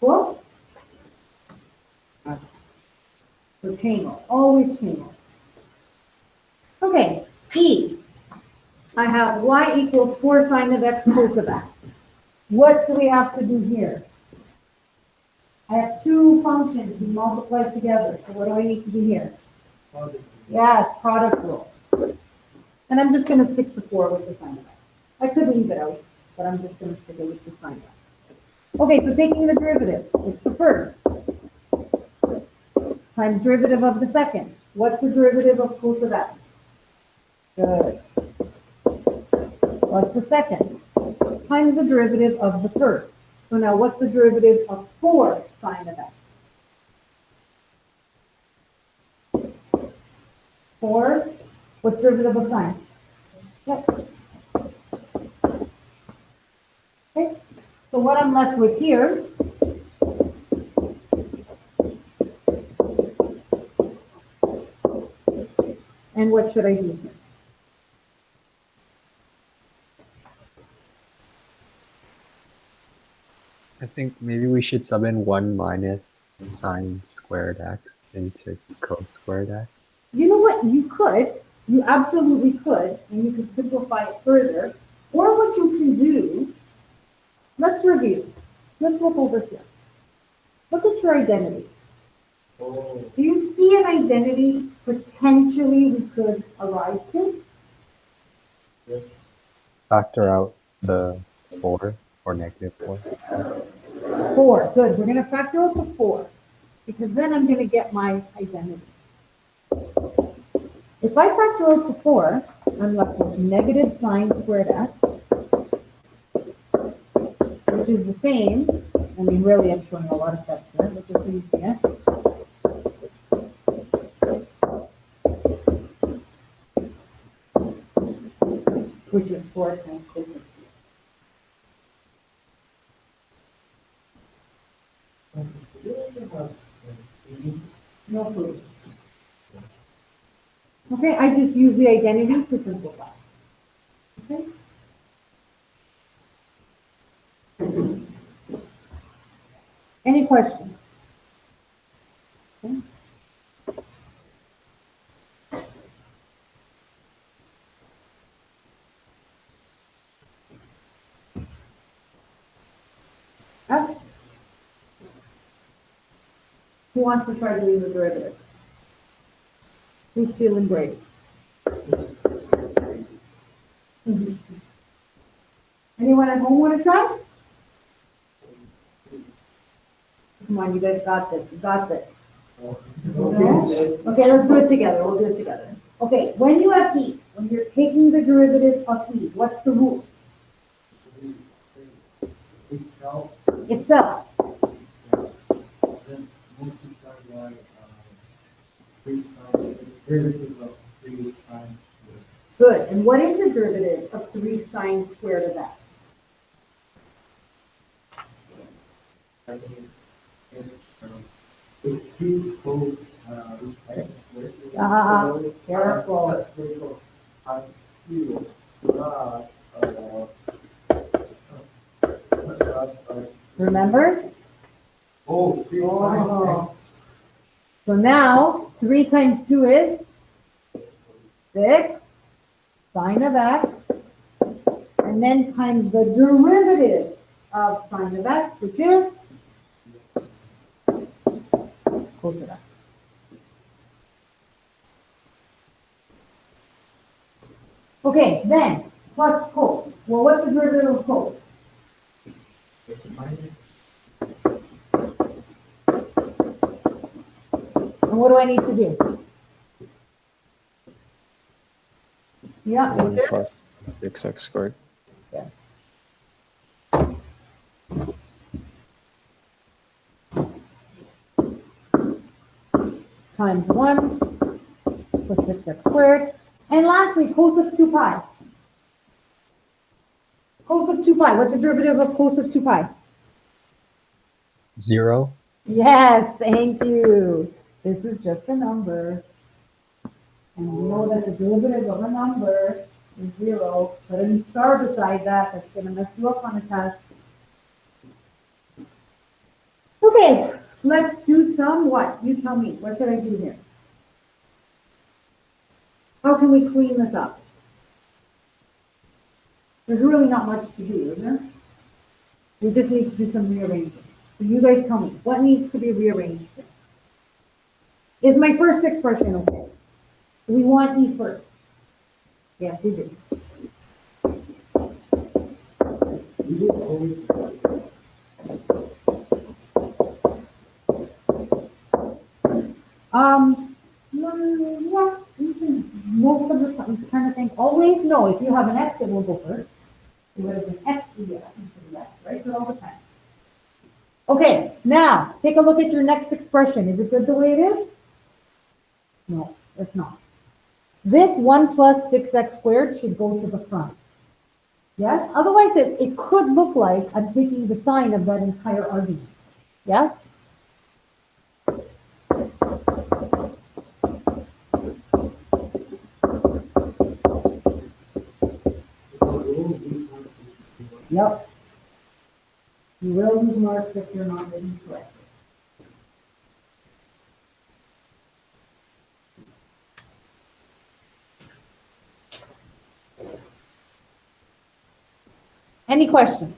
Cool? So chain rule, always chain rule. Okay, E. I have y equals 4 sine of x cos of x. What do we have to do here? I have two functions we multiply together. So what do I need to do here? Yes, product rule. And I'm just going to stick to 4 with the sine of x. I could leave it out, but I'm just going to stick it with the sine of x. Okay, so taking the derivative, it's the first times derivative of the second. What's the derivative of cos of x? Good. What's the second? Times the derivative of the first. So now what's the derivative of 4 sine of x? 4, what's derivative of sine? Yep. Okay, so what I'm left with here and what should I do here? I think maybe we should sub in 1 minus sine squared x into cos squared x. You know what? You could. You absolutely could. And you could simplify it further. Or what you can do, let's review. Let's look over here. Look at your identities. Oh. Do you see an identity potentially we could arrive to? Factor out the 4 or negative 4. 4. Good. We're going to factor out the 4. Because then I'm going to get my identity. If I factor out the 4, I'm left with negative sine squared x, which is the same. I mean, really, I'm showing a lot of steps here, but just so you see it. Which is 4 times cosine. No clue. Okay, I just use the identity to simplify. Okay? Any questions? Okay. Ah. Who wants to try doing the derivative? Who's feeling brave? Anyone at home want to try? Come on, you guys got this. You got this. No? Okay, let's do it together. We'll do it together. Okay, when you have heat, when you're taking the derivative of heat, what's the rule? Itself. Good. And what is the derivative of 3 sine squared of x? Careful. Remember? Oh, 3 sine Oh. So now, 3 times 2 is 6 sine of x, and then times the derivative of sine of x, which is cos of x. Okay, then, plus cos. Well, what's the derivative of cos? And what do I need to do? Yeah, 1 plus 6x squared. times 1 plus 6x squared. And lastly, cos of 2 pi. Cos of 2 pi. What's the derivative of cos of 2 pi? 0. Yes, thank you. This is just a number. And we know that the derivative of a number is 0. Put a star beside that. That's going to mess you up on a test. Okay, let's do some what? You tell me. What should I do here? How can we clean this up? There's really not much to do, is there? We just need to do some rearranging. So you guys tell me, what needs to be rearranged? Is my first expression okay? Do we want E first? Yes, we do. Most of the time, kind of thing. Always know if you have an X, it will go first. It would have been X, right? So all the time. Okay, now take a look at your next expression. Is it good the way it is? No, it's not. This 1 plus 6x squared should go to the front. Yes? Otherwise, it could look like I'm taking the sign of that entire argument. Yes? Yep. You will lose marks if you're not getting correct. Any questions?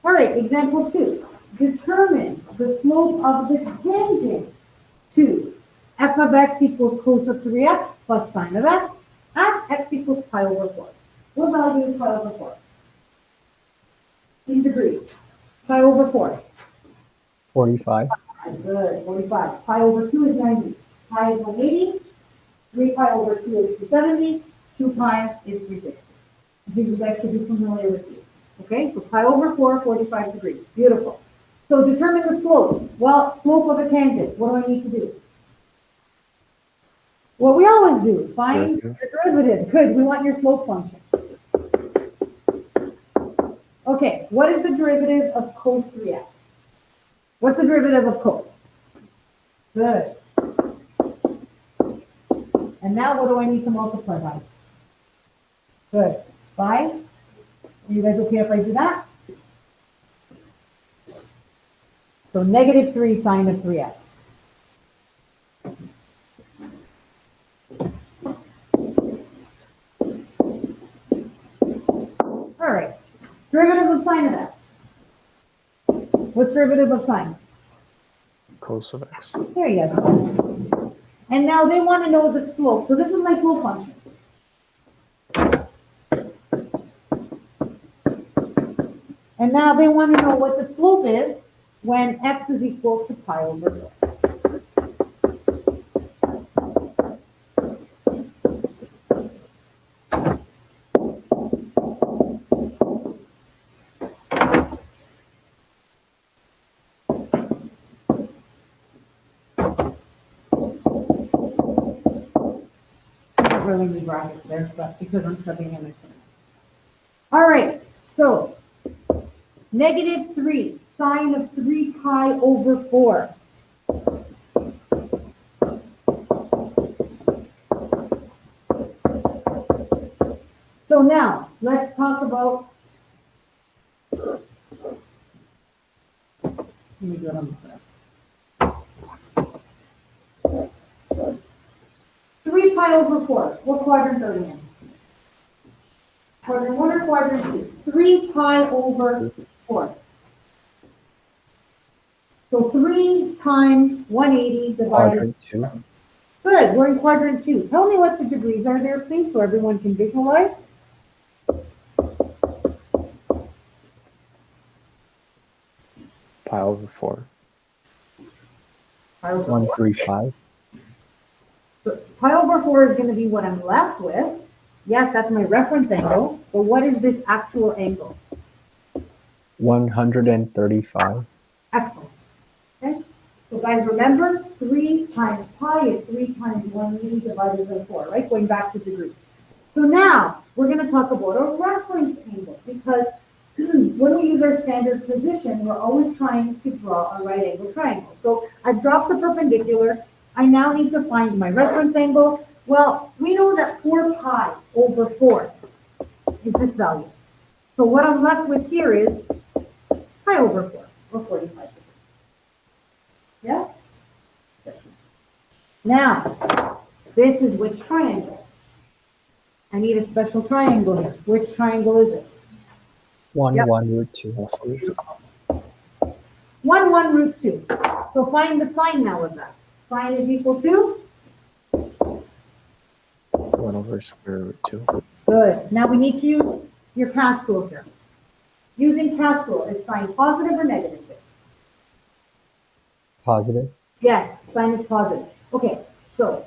All right, example 2. Determine the slope of the tangent to f of x equals cos of 3x plus sine of x at x equals pi over 4. What value is pi over 4? In degrees. Pi over 4. 45. Good, 45. Pi over 2 is 90. Pi is 180. 3 pi over 2 is 270. 2 pi is 360. I think you guys should be familiar with these. Okay, so pi over 4, 45 degrees. Beautiful. So determine the slope. Well, slope of a tangent. What do I need to do? What we always do. Find the derivative. Good, we want your slope function. Okay, what is the derivative of cos 3x? What's the derivative of cos? Good. And now what do I need to multiply by? Good. By? Are you guys okay if I do that? So negative 3 sine of 3x. All right. Derivative of sine of x. What's derivative of sine? Cos of x. There you go. And now they want to know the slope. So this is my slope function. And now they want to know what the slope is when x is equal to pi over 4. Don't really need brackets there, but because I'm subbing in. All right, so negative 3 sine of 3 pi over 4. So now, let's talk about Let me do it on this side. 3 pi over 4. What quadrant are we in? Quadrant 1 or quadrant 2? 3 pi over 4. So 3 times 180 divided. Quadrant 2. Good, we're in quadrant 2. Tell me what the degrees are there, please, so everyone can visualize. Pi over 4. Pi over 4. 135. So pi over 4 is going to be what I'm left with. Yes, that's my reference angle. But what is this actual angle? 135. Excellent. Okay? So guys, remember, 3 times pi is 3 times 180 divided by 4, right? Going back to degrees. So now, we're going to talk about a reference angle, because when we use our standard position, we're always trying to draw a right angle triangle. So I've dropped the perpendicular. I now need to find my reference angle. Well, we know that 4 pi over 4 is this value. So what I'm left with here is pi over 4, or 45 degrees. Yeah? Now, this is which triangle? I need a special triangle here. Which triangle is it? 1, Yep. 1 root 2. 1, 1 root 2. So find the sine now of that. Sine is equal to? 1 over square root 2. Good. Now we need to use your CAS tool here. Using CAS tool, is sine positive or negative? Positive. Yes, sine is positive. Okay, so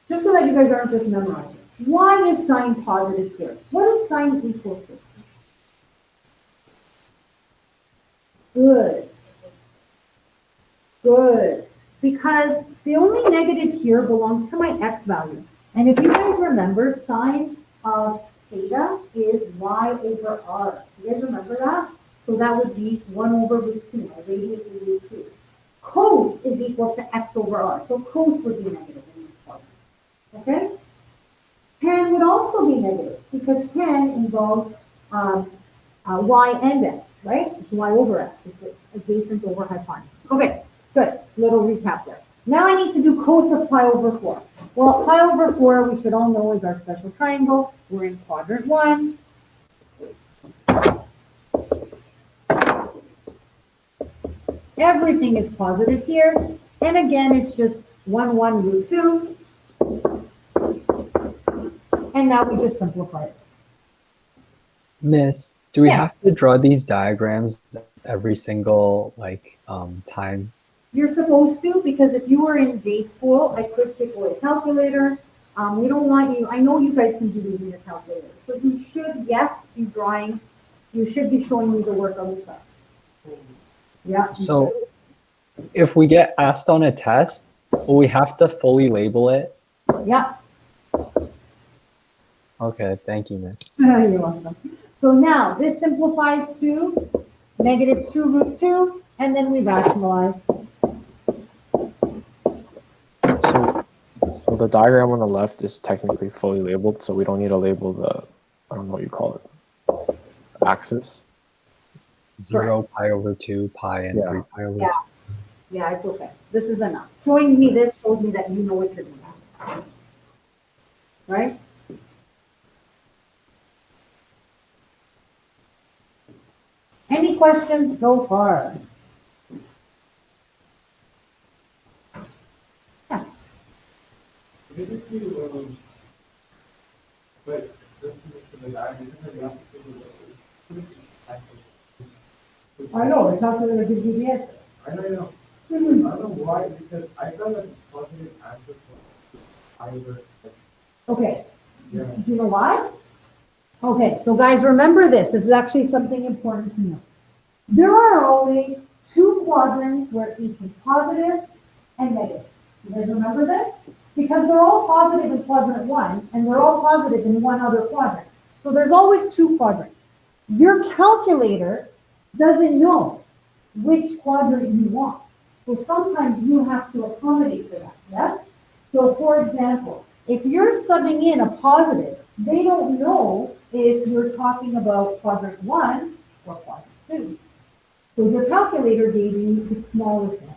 just so that you guys aren't just memorizing, why is sine positive here? What is sine equal to? Good. Good. Because the only negative here belongs to my x value. And if you guys remember, sine of theta is y over r. You guys remember that? So that would be 1 over root 2. My radius is root 2. Cos is equal to x over r. So cos would be negative in this part. Okay? Tan would also be negative because tan involves y and x, right? It's y over x. It's adjacent over hypotenuse. Okay, good. Little recap there. Now I need to do cos of pi over 4. Well, pi over 4, we should all know, is our special triangle. We're in quadrant 1. Everything is positive here. And again, it's just 1, 1 root 2. And now we just simplify it. Miss, do we Yeah. have to draw these diagrams every single time? You're supposed to, because if you were in day school, I could take away a calculator. We don't want you, I know you guys can do these in your calculator. So you should, yes, be drawing, you should be showing me the work on the side. Yeah. So if we get asked on a test, will we have to fully label it? Yeah. Okay, thank you, Miss. You're welcome. So now this simplifies to negative 2 root 2, and then we rationalize. So the diagram on the left is technically fully labeled, so we don't need to label the, I don't know what you call it, axis. 0, pi over 2, pi, and Yeah. 3 pi over 2. Yeah. Yeah, it's okay. This is enough. Showing me this shows me that you know what you're doing. Right? Any questions so far? Yeah. Did you see, but just to the diagram, you have to do the I know, the calculator gives you the answer. I know. I don't know why, because I thought that positive answer for either. Okay, Yeah. do you know why? Okay, so guys, remember this. This is actually something important to know. There are only 2 quadrants where each is positive and negative. You guys remember this? Because they're all positive in quadrant 1, and they're all positive in one other quadrant. So there's always 2 quadrants. Your calculator doesn't know which quadrant you want. So sometimes you have to accommodate for that, yes? So for example, if you're subbing in a positive, they don't know if you're talking about quadrant 1 or quadrant 2. So your calculator gave you the smallest answer.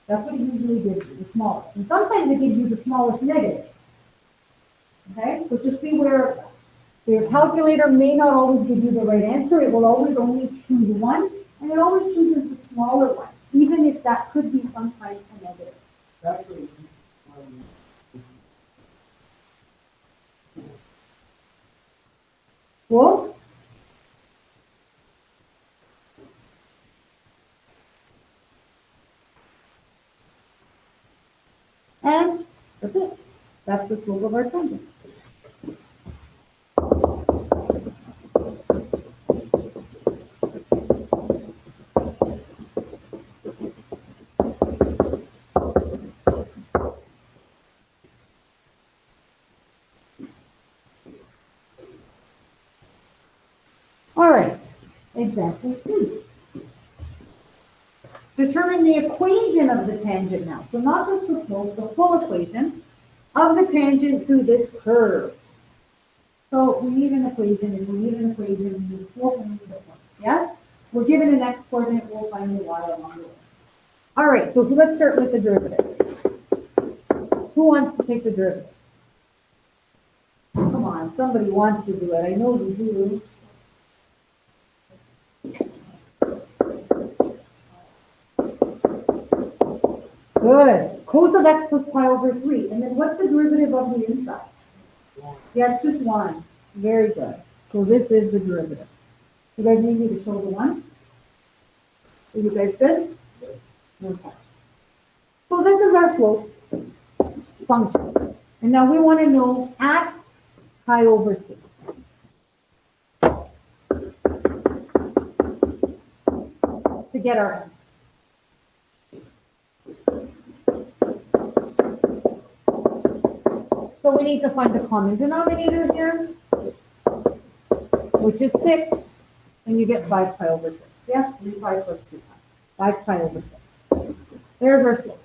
That's what it usually gives you, the smallest. And sometimes it gives you the smallest negative. Okay, so just be aware of that. So your calculator may not always give you the right answer. It will always only choose one, and it always chooses the smaller one, even if that could be sometimes a negative. Actually, Cool? And that's it. That's the slope of our tangent. All right, example 2. Determine the equation of the tangent now. So not just the slope, the full equation of the tangent to this curve. So we need an equation, and we need an equation, we need a slope, and we need a point. Yes? We're given an x coordinate, we'll find the y along the way. All right, so let's start with the derivative. Who wants to take the derivative? Come on, somebody wants to do it. I know you do. Good. Cos of x plus pi over 3. And then what's the derivative of the inside? Yes, just 1. Very good. So this is the derivative. You guys need me to show the 1? Are you guys good? Okay. So this is our slope function. And now we want to know at pi over 2. To get our answer. So we need to find the common denominator here, which is 6, and you get 5 pi over 6. Yes, 3 pi plus 2 pi. 5 pi over 6. There's our slope.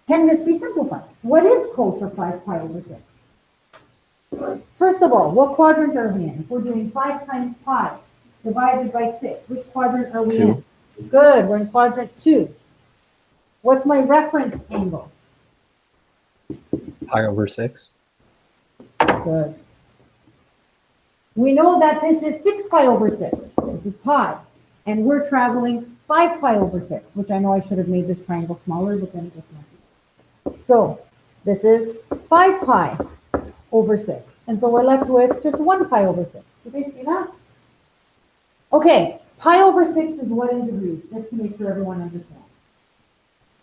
Can this be simplified? What is cos of 5 pi over 6? First of all, what quadrant are we in? If we're doing 5 times pi divided by 6, which quadrant are we 2. in? Good, we're in quadrant 2. What's my reference angle? Pi over 6. Good. We know that this is 6 pi over 6. This is pi. And we're traveling 5 pi over 6, which I know I should have made this triangle smaller, but then it was not. So this is 5 pi over 6. And so we're left with just 1 pi over 6. Did they see that? Okay, pi over 6 is what in degrees? Just to make sure everyone understands.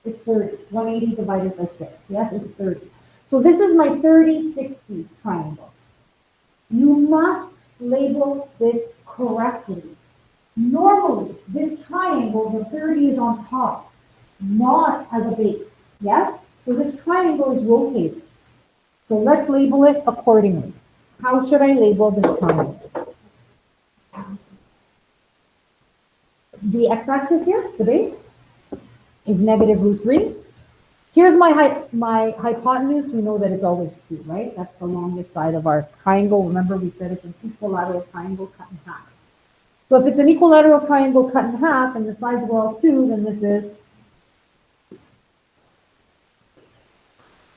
It's 30. 180 divided by 6. Yes, it's 30. So this is my 30-60 triangle. You must label this correctly. Normally, this triangle, the 30 is on top, not as a base. Yes? So this triangle is rotated. So let's label it accordingly. How should I label this triangle? The x-axis here, the base, is negative root 3. Here's my hypotenuse. We know that it's always 2, right? That's the longest side of our triangle. Remember, we said it's an equilateral triangle cut in half. So if it's an equilateral triangle cut in half and the sides were all 2, then this is.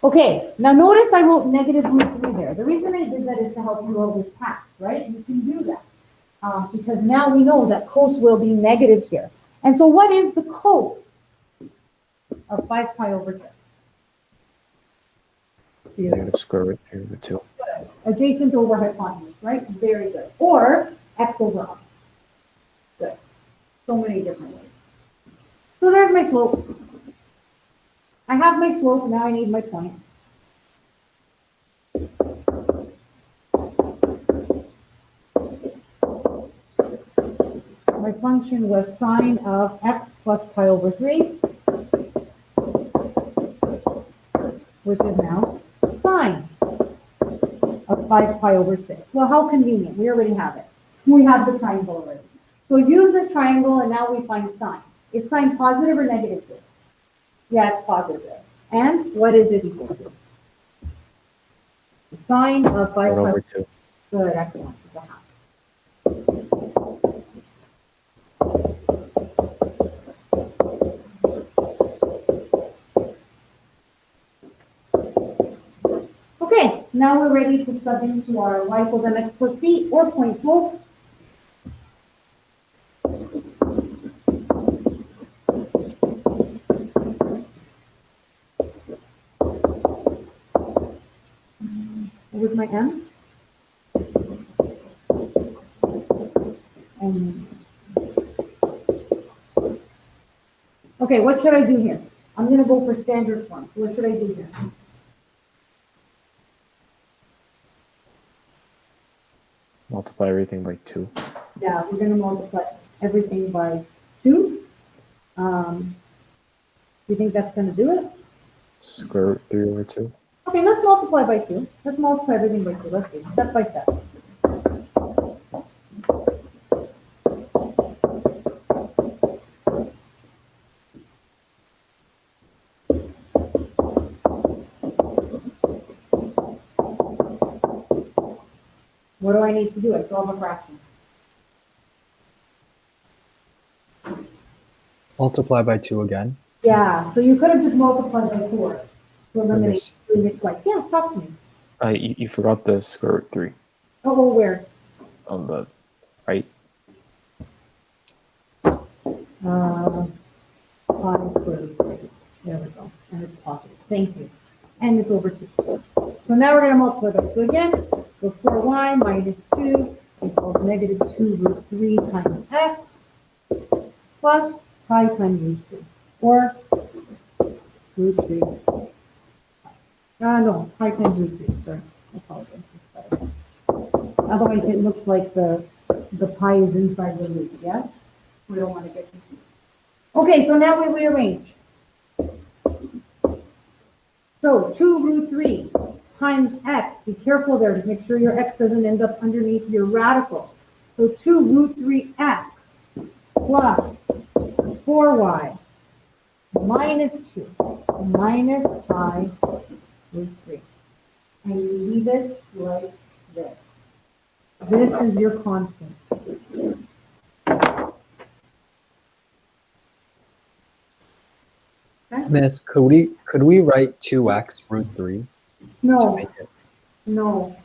Okay, now notice I wrote negative root 3 there. The reason I did that is to help you out with past, right? You can do that. Because now we know that cos will be negative here. And so what is the cos of 5 pi over 6? Negative square root 3 over 2. Good. Adjacent over hypotenuse, right? Very good. Or x over r. Good. So many different ways. So there's my slope. I have my slope, now I need my point. My function was sine of x plus pi over 3, which is now sine of 5 pi over 6. Well, how convenient. We already have it. We have the triangle already. So use this triangle, and now we find sine. Is sine positive or negative here? Yeah, it's positive. And what is it equal to? The sine of 5 1 pi. over 2. Good, excellent. It's a half. Okay, now we're ready to sub into our y equals mx plus b or point flow. What was my m? M. Okay, what should I do here? I'm gonna go for standard form. So what should I do here? Multiply everything by 2. Yeah, we're gonna multiply everything by 2. You think that's gonna do it? Square root 3 over 2. Okay, let's multiply by 2. Let's multiply everything by 2. Let's do it step by step. What do I need to do? I solve a fraction. Multiply by 2 again. Yeah, so you could have just multiplied by 4 to eliminate Miss- doing it twice. Yeah, talk to me. You forgot the square root 3 Oh, where? on the right. Pi squared root 3. There we go. And it's positive. Thank you. And it's over 2. So now we're going to multiply by 2 again. So 4y minus 2 equals negative 2 root 3 times x plus pi times root 3. Or root 3. No, pi times root 3. Sorry. I apologize. It's better. Otherwise, it looks like the pi is inside the root. Yes? We don't want to get confused. Okay, so now we rearrange. So 2 root 3 times x. Be careful there to make sure your x doesn't end up underneath your radical. So 2 root 3x plus 4y minus 2 minus pi root 3. And you leave it like this. This is your constant. Okay? Miss, could we write 2x root 3 to No, make it? no,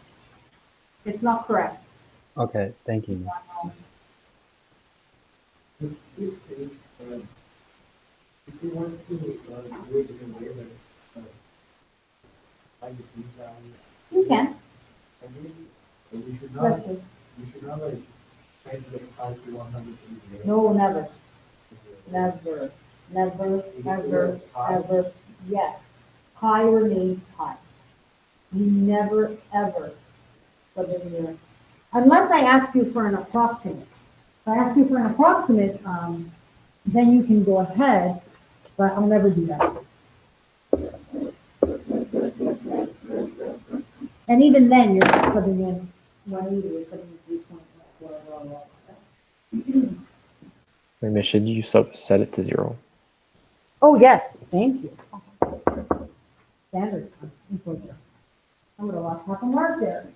it's not correct. Okay, thank you, Miss. This case, if you want to do it in a way that find the p value, You can. I mean, but you should Let's not, see. you should not like try to like 5 to 100 to No, never, never, never, ever, ever. Yes, pi remains pi. You never, ever put it in there. Unless I ask you for an approximate. If I ask you for an approximate, then you can go ahead, but I'll never do that. And even then, you're not putting in 180, you're putting in 3.4. Wait, Miss, should you set it to 0? Oh, yes, thank you. Standard equals 0. I would have lost half a mark there.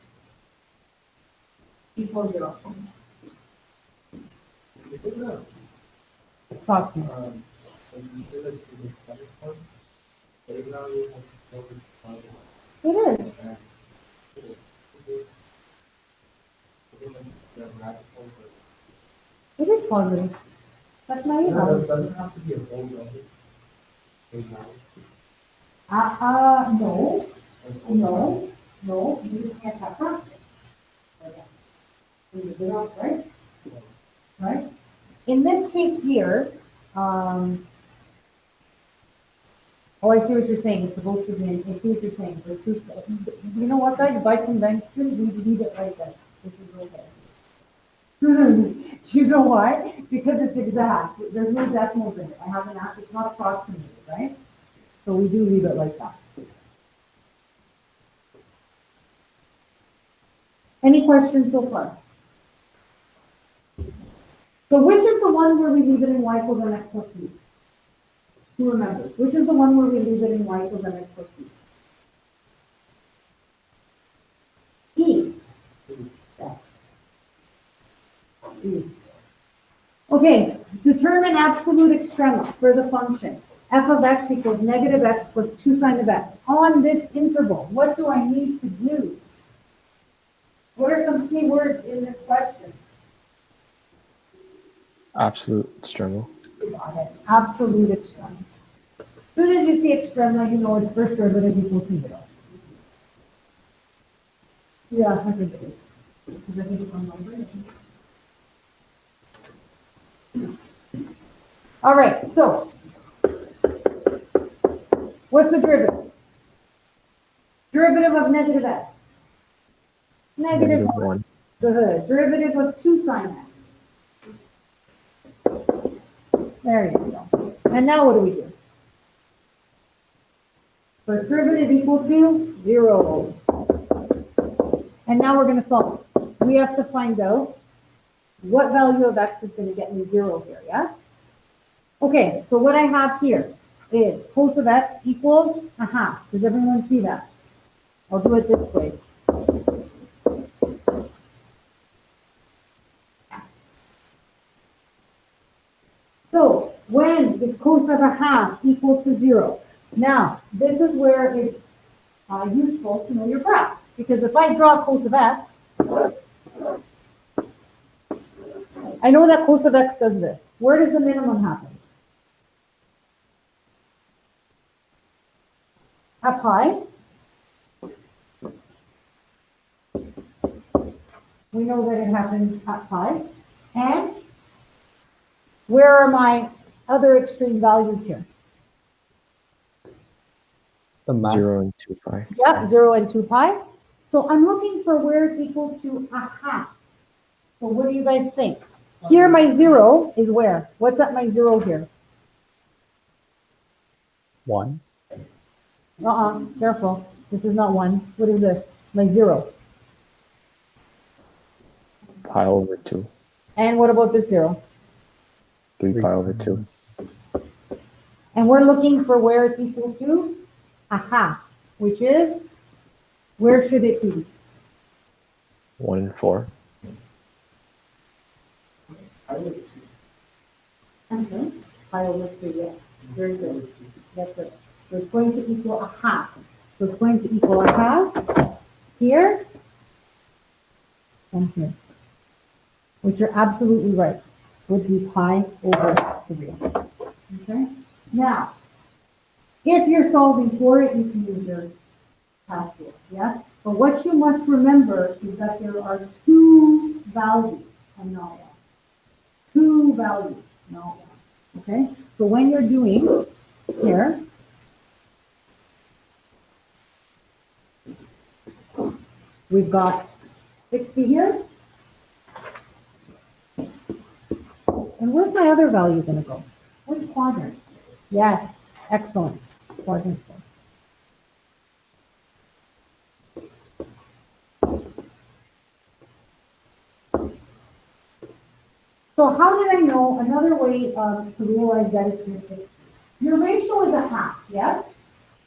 Equals 0. Talk to me. you feel like it is better for a value of It is. It is positive. That's my email. Doesn't have to be a whole number. A value. No, no, you just can't have fractions. Okay. So you do that, right? Right? In this case here, oh, I see what you're saying. It's supposed to be, I see what you're saying. There's two steps. You know what, guys? By convention, we leave it right there. This is okay. Do you know why? Because it's exact. There's no decimals in it. I have an app. It's not approximated, right? So we do leave it like that. Any questions so far? So which is the one where we leave it in y equals mx plus b? Who remembers? Which is the one where we leave it in y equals mx plus b? E. Yes. Okay, determine absolute extrema for the function. F of x equals negative x plus 2 sine of x. On this interval, what do I need to do? What are some key words in this question? Absolute extrema. Absolute extrema. As soon as you see extrema, you know its first derivative equals to 0. Yeah, I think it is. Because I think it's on number. All right, so what's the derivative? Derivative of negative x. Negative 1. Good. Derivative of 2 sine x. There you go. And now what do we do? First derivative equal to 0. And now we're going to solve. We have to find out what value of x is going to get me 0 here, yes? Okay, so what I have here is cos of x equals a half. Does everyone see that? I'll do it this way. So when is cos of a half equal to 0? Now, this is where it's useful to know your graph. Because if I draw cos of x, I know that cos of x does this. Where does the minimum happen? Up high. We know that it happens up high. And where are my other extreme values here? The max. 0 and 2 pi. Yep, 0 and 2 pi. So I'm looking for where it's equal to a half. So what do you guys think? Here my 0 is where? What's at my 0 here? 1. Careful. This is not 1. What is this? My 0. Pi over 2. And what about this 0? 3 pi over 2. And we're looking for where it's equal to a half, which is, where should it be? 1 and 4. Okay. Pi over 3, yes. Very good. That's it. So it's going to equal a half. So it's going to equal a half here and here, which you're absolutely right, would be pi over 3. Okay? Now, if you're solving for it, you can use your calculus, yes? But what you must remember is that there are 2 values and not 1. 2 values, not 1. Okay? So when you're doing here, we've got 60 here. And where's my other value going to go? Which quadrant? Yes, excellent. Quadrant 4. So how did I know? Another way to realize that it's your 60. Your ratio is a half, yes?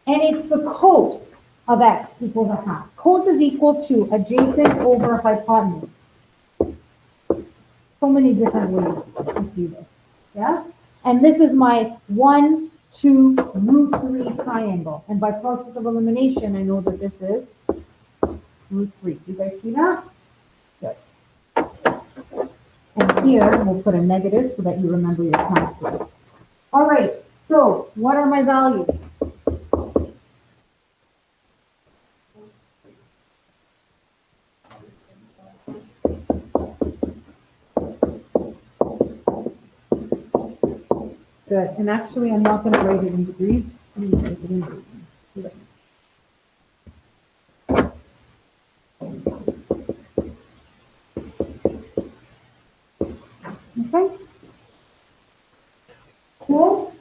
And it's the cos of x equals a half. Cos is equal to adjacent over hypotenuse. So many different ways to see this, yeah? And this is my 1, 2, root 3 triangle. And by process of elimination, I know that this is root 3. You guys see that? Good. And here, we'll put a negative so that you remember your calculus. All right, so what are my values? Good, and actually, I'm not going to write it in degrees. I'm going to write it in degrees. Okay. Cool.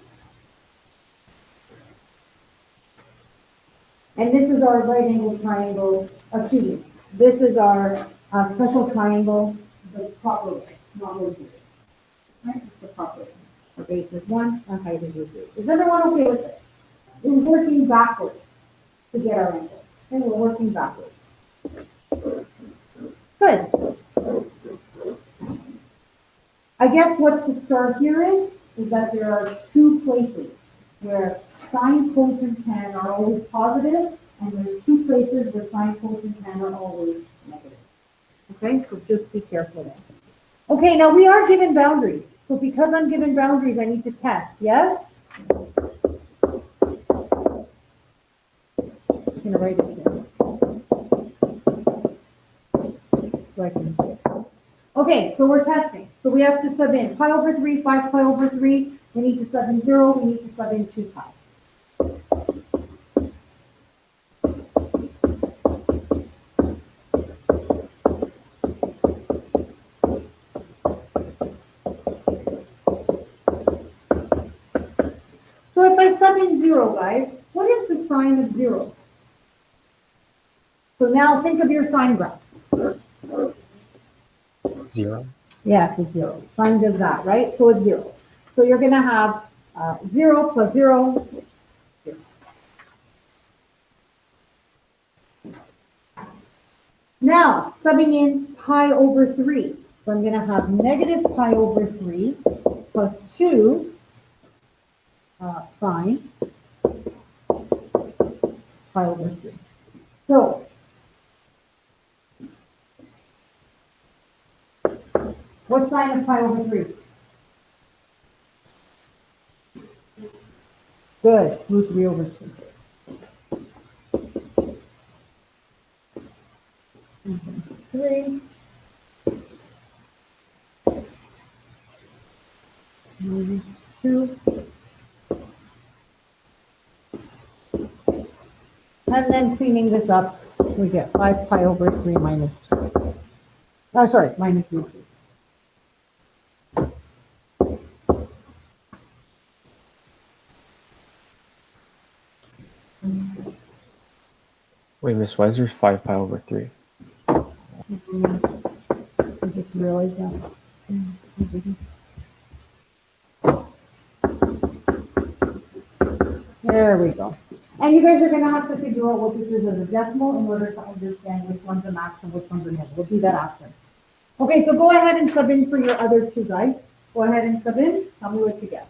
And this is our right angle triangle, excuse me, this is our special triangle, the proper way, not root 3. Right, it's the proper way. The base is 1, and height is root 3. Is everyone okay with it? We're working backwards to get our angle. Okay, we're working backwards. Good. I guess what the start here is that there are two places where sine, cosine, tan are always positive, and there's two places where sine, cosine, tan are always negative. Okay, so just be careful there. Okay, now we are given boundaries. So because I'm given boundaries, I need to test, yes? I'm gonna write it here. So I can see it. Okay, so we're testing. So we have to sub in pi over 3, 5 pi over 3. We need to sub in 0. We need to sub in 2 pi. So if I sub in 0, guys, what is the sine of 0? So now think of your sine graph. 0. Yes, it's 0. Sine does that, right? So it's 0. So you're going to have 0 plus 0. 0. Now, subbing in pi over 3. So I'm going to have negative pi over 3 plus 2 sine pi over 3. So, what's sine of pi over 3? Good, root 3 over 2. Three. Minus 2. And then cleaning this up, we get 5 pi over 3 minus 2. Oh, sorry, minus root 3. Wait, Miss, why is there 5 pi over 3? I just realized that. There we go. And you guys are going to have to figure out what this is as a decimal in order to understand which one's a max and which one's a min. We'll do that after. Okay, so go ahead and sub in for your other two guys. Go ahead and sub in. Tell me what you get.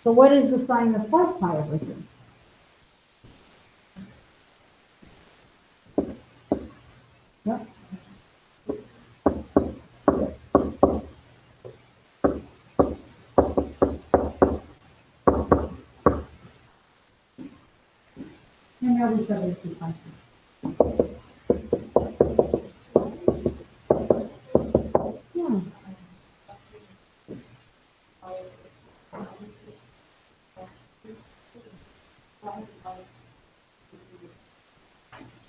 So what is the sine of 5 pi over 3? Yep. And now we sub in 2 pi. Yeah.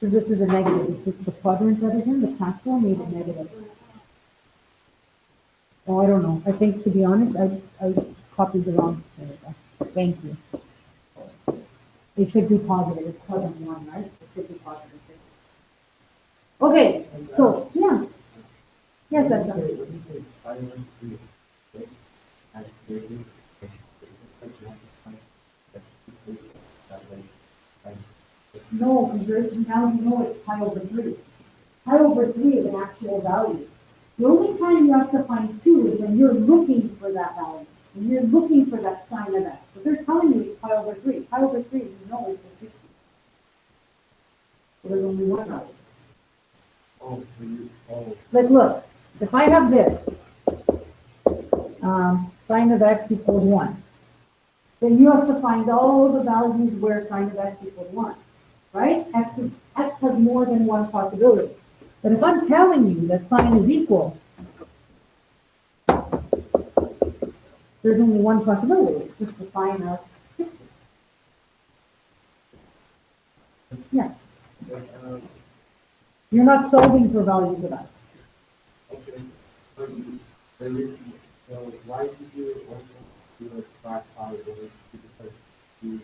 So this is a negative. It's just the quadrant that is in the Pascal made it negative. Oh, I don't know. I think, to be honest, I copied the wrong. There we go. Thank you. It should be positive. It's quadrant 1, right? It should be positive. Okay, so, yeah. Yes, that's No, because now you know it's pi over 3. Pi over 3 is an actual value. The only time you have to find 2 is when you're looking for that value. When you're looking for that sign of x. But they're telling you it's pi over 3. Pi over 3, you know it's 60. So there's only one value. Like, look, if I have this, sine of x equals 1, then you have to find all the values where sine of x equals 1, right? X has more than one possibility. But if I'm telling you that sine is equal, there's only one possibility. It's just the sine of 60. Yeah. But, You're not solving for values of x. okay, but there is, so why did you also do a back pi over because you,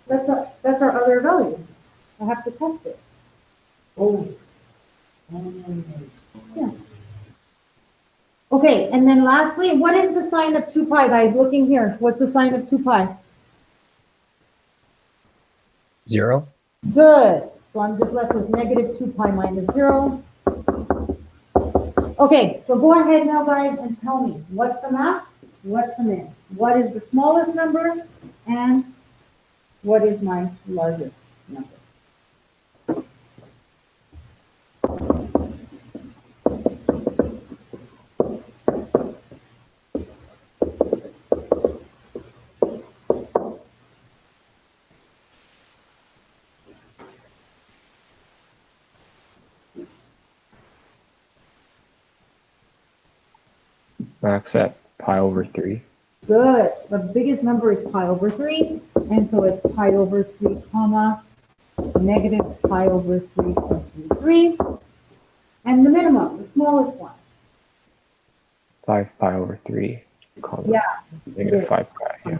That's our other value. I have to test it. oh. Yeah. Okay, and then lastly, what is the sign of 2 pi, guys? Looking here, what's the sign of 2 pi? 0. Good. So I'm just left with negative 2 pi minus 0. Okay, so go ahead now, guys, and tell me, what's the max? What's the min? What is the smallest number? And what is my largest number? Max at pi over 3. Good. The biggest number is pi over 3, and so it's pi over 3, comma, negative pi over 3 plus 3. And the minimum, the smallest one. 5 pi over 3, comma, Yeah. negative 5 pi, yeah.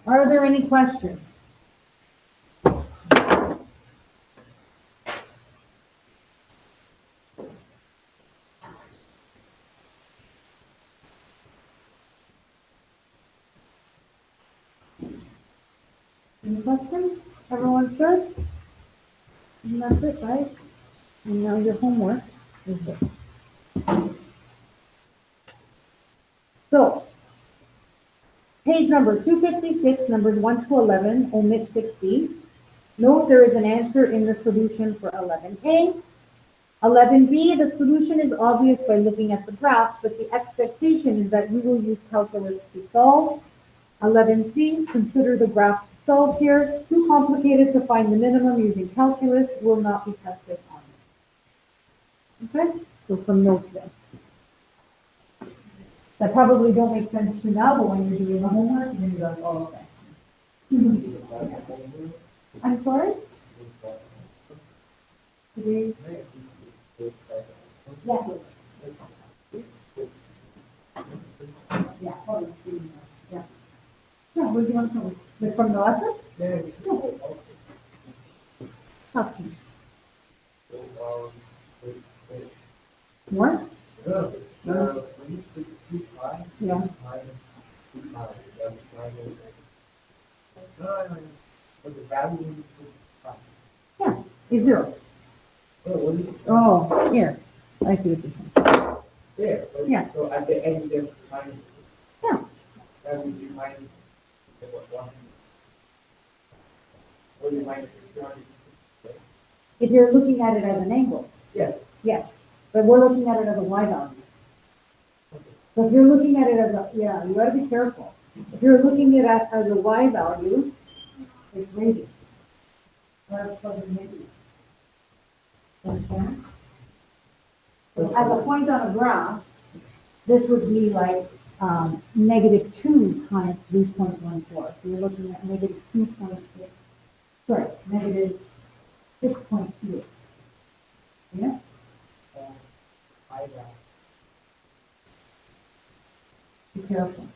Are there any questions? Any questions? Everyone's good? And that's it, right? And now your homework is this. So, page number 256, numbers 1 to 11, omit 60. Note there is an answer in the solution for 11A. 11B, the solution is obvious by looking at the graph, but the expectation is that you will use calculus to solve. 11C, consider the graph to solve here. Too complicated to find the minimum using calculus, will not be tested on it. Okay, so some notes there. That probably don't make sense to you now, but when you're doing the homework, then you're like, oh, okay. I'm sorry? Today? Yeah. Yeah. Yeah. Yeah, what do you want to know? This from the lesson? Yeah. Okay. More? When you put 2 pi, Yeah. minus 2 pi, that's minus. No, but the value when you put pi. Yeah, it's 0. Oh, what is it? Oh, here. I see what you're saying. There, but- Yeah. So at the end, there's minus, Yeah. that would be minus, what, 1? Or the minus 200. If you're looking at it as an angle, Yes. yes. But we're looking at it as a y value. So if you're looking at it as a, yeah, you gotta be careful. If you're looking at it as a y value, it's radius. Or it's called a negative. Understand? So as a point on a graph, this would be like negative 2 times 3.14. So you're looking at negative 2.6. Sorry, negative 6.28. Yeah? I got. Be careful.